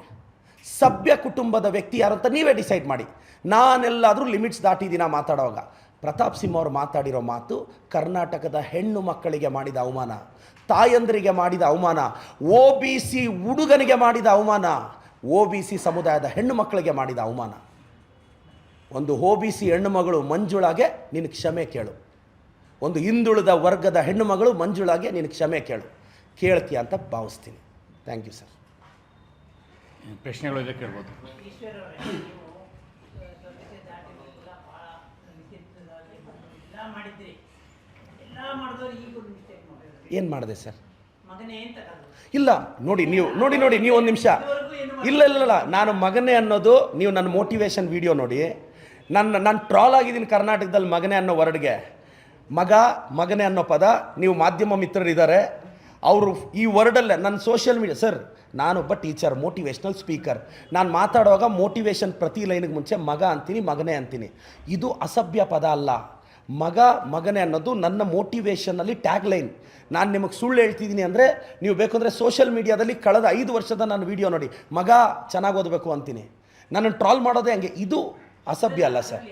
ಸಭ್ಯ ಕುಟುಂಬದ ವ್ಯಕ್ತಿ ಯಾರು ಅಂತ ನೀವೇ ಡಿಸೈಡ್ ಮಾಡಿ. ನಾನೆಲ್ಲಾದರೂ ಲಿಮಿಟ್ಸ್ ದಾಟಿದ್ದೀನ ಮಾತಾಡುವಾಗ? ಪ್ರತಾಪ್ ಸಿಂಹ ಅವರು ಮಾತಾಡಿರೋ ಮಾತು ಕರ್ನಾಟಕದ ಹೆಣ್ಣು ಮಕ್ಕಳಿಗೆ ಮಾಡಿದ ಅವಮಾನ, ತಾಯಂದರಿಗೆ ಮಾಡಿದ ಅವಮಾನ, OBC ಹುಡುಗನಿಗೆ ಮಾಡಿದ ಅವಮಾನ, OBC ಸಮುದಾಯದ ಹೆಣ್ಣು ಮಕ್ಕಳಿಗೆ ಮಾಡಿದ ಅವಮಾನ. ಒಂದು OBC ಹೆಣ್ಣು ಮಗಳು ಮಂಜುಳಾಗೆ ನೀನು ಕ್ಷಮೆ ಕೇಳು. ಒಂದು ಹಿಂದುಳಿದ ವರ್ಗದ ಹೆಣ್ಣು ಮಗಳು ಮಂಜುಳಾಗೆ ನೀನು ಕ್ಷಮೆ ಕೇಳ್ತೀಯ ಅಂತ ಭಾವಿಸ್ತೀನಿ. Thank you sir. ಪ್ರಶ್ನೆಗಳು ಇದೆ, ಕೇಳ್ಬೋದು. ಏನು ಮಾಡಿದೆ ಸರ್? ಇಲ್ಲ ನೋಡಿ, ನೀವು ಒಂದು ನಿಮಿಷ. ಇಲ್ಲ, ನಾನು ಮಗನೇ ಅನ್ನೋದು, ನೀವು ನನ್ನ ಮೋಟಿವೇಶನ್ ವಿಡಿಯೋ ನೋಡಿ. ನಾನು ಟ್ರಾಲ್ ಆಗಿದ್ದೀನಿ ಕರ್ನಾಟಕದಲ್ಲಿ ಮಗನೇ ಅನ್ನೋ ವರ್ಡ್ಗೆ. ಮಗನೇ ಅನ್ನೋ ಪದ, ನೀವು ಮಾಧ್ಯಮ ಮಿತ್ರರಿದ್ದಾರೆ, ಅವರು ಈ ವರ್ಡಲ್ಲೇ ನನ್ನ ಸೋಷಿಯಲ್ ಮೀಡಿಯಾ. ಸರ್, ನಾನೊಬ್ಬ ಟೀಚರ್, ಮೋಟಿವೇಶ್ನಲ್ ಸ್ಪೀಕರ್. ನಾನು ಮಾತಾಡುವಾಗ ಮೋಟಿವೇಶನ್ ಪ್ರತಿ ಲೈನಿಗೆ ಮುಂಚೆ ಮಗ ಅಂತೀನಿ, ಮಗನೇ ಅಂತೀನಿ. ಇದು ಅಸಭ್ಯ ಪದ ಅಲ್ಲ. ಮಗನೇ ಅನ್ನೋದು ನನ್ನ ಮೋಟಿವೇಶನ್ನಲ್ಲಿ ಟ್ಯಾಗ್ ಲೈನ್. ನಾನು ನಿಮಗೆ ಸುಳ್ಳು ಹೇಳ್ತಿದ್ದೀನಿ ಅಂದರೆ ನೀವು ಬೇಕಂದರೆ ಸೋಷಿಯಲ್ ಮೀಡಿಯಾದಲ್ಲಿ ಕಳೆದ 5 ವರ್ಷದ ನನ್ನ ವೀಡಿಯೋ ನೋಡಿ, ಮಗ ಚೆನ್ನಾಗಿ ಓದಬೇಕು ಅಂತೀನಿ. ನನ್ನನ್ನು ಟ್ರಾಲ್ ಮಾಡೋದೇ ಹಂಗೆ. ಇದು ಅಸಭ್ಯ ಅಲ್ಲ ಸರ್.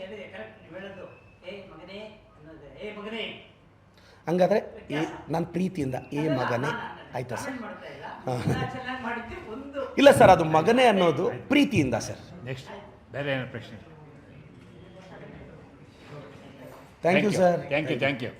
ಹಂಗಾದರೆ ನಾನು ಪ್ರೀತಿಯಿಂದ ಮಗನೇ ಆಯ್ತಾ ಸರ್? ಇಲ್ಲ ಸರ್, ಅದು ಮಗನೇ ಅನ್ನೋದು ಪ್ರೀತಿಯಿಂದ ಸರ್. ನೆಕ್ಸ್ಟ್ ಬೇರೆ ಏನೋ ಪ್ರಶ್ನೆ? Thank you sir. Thank you.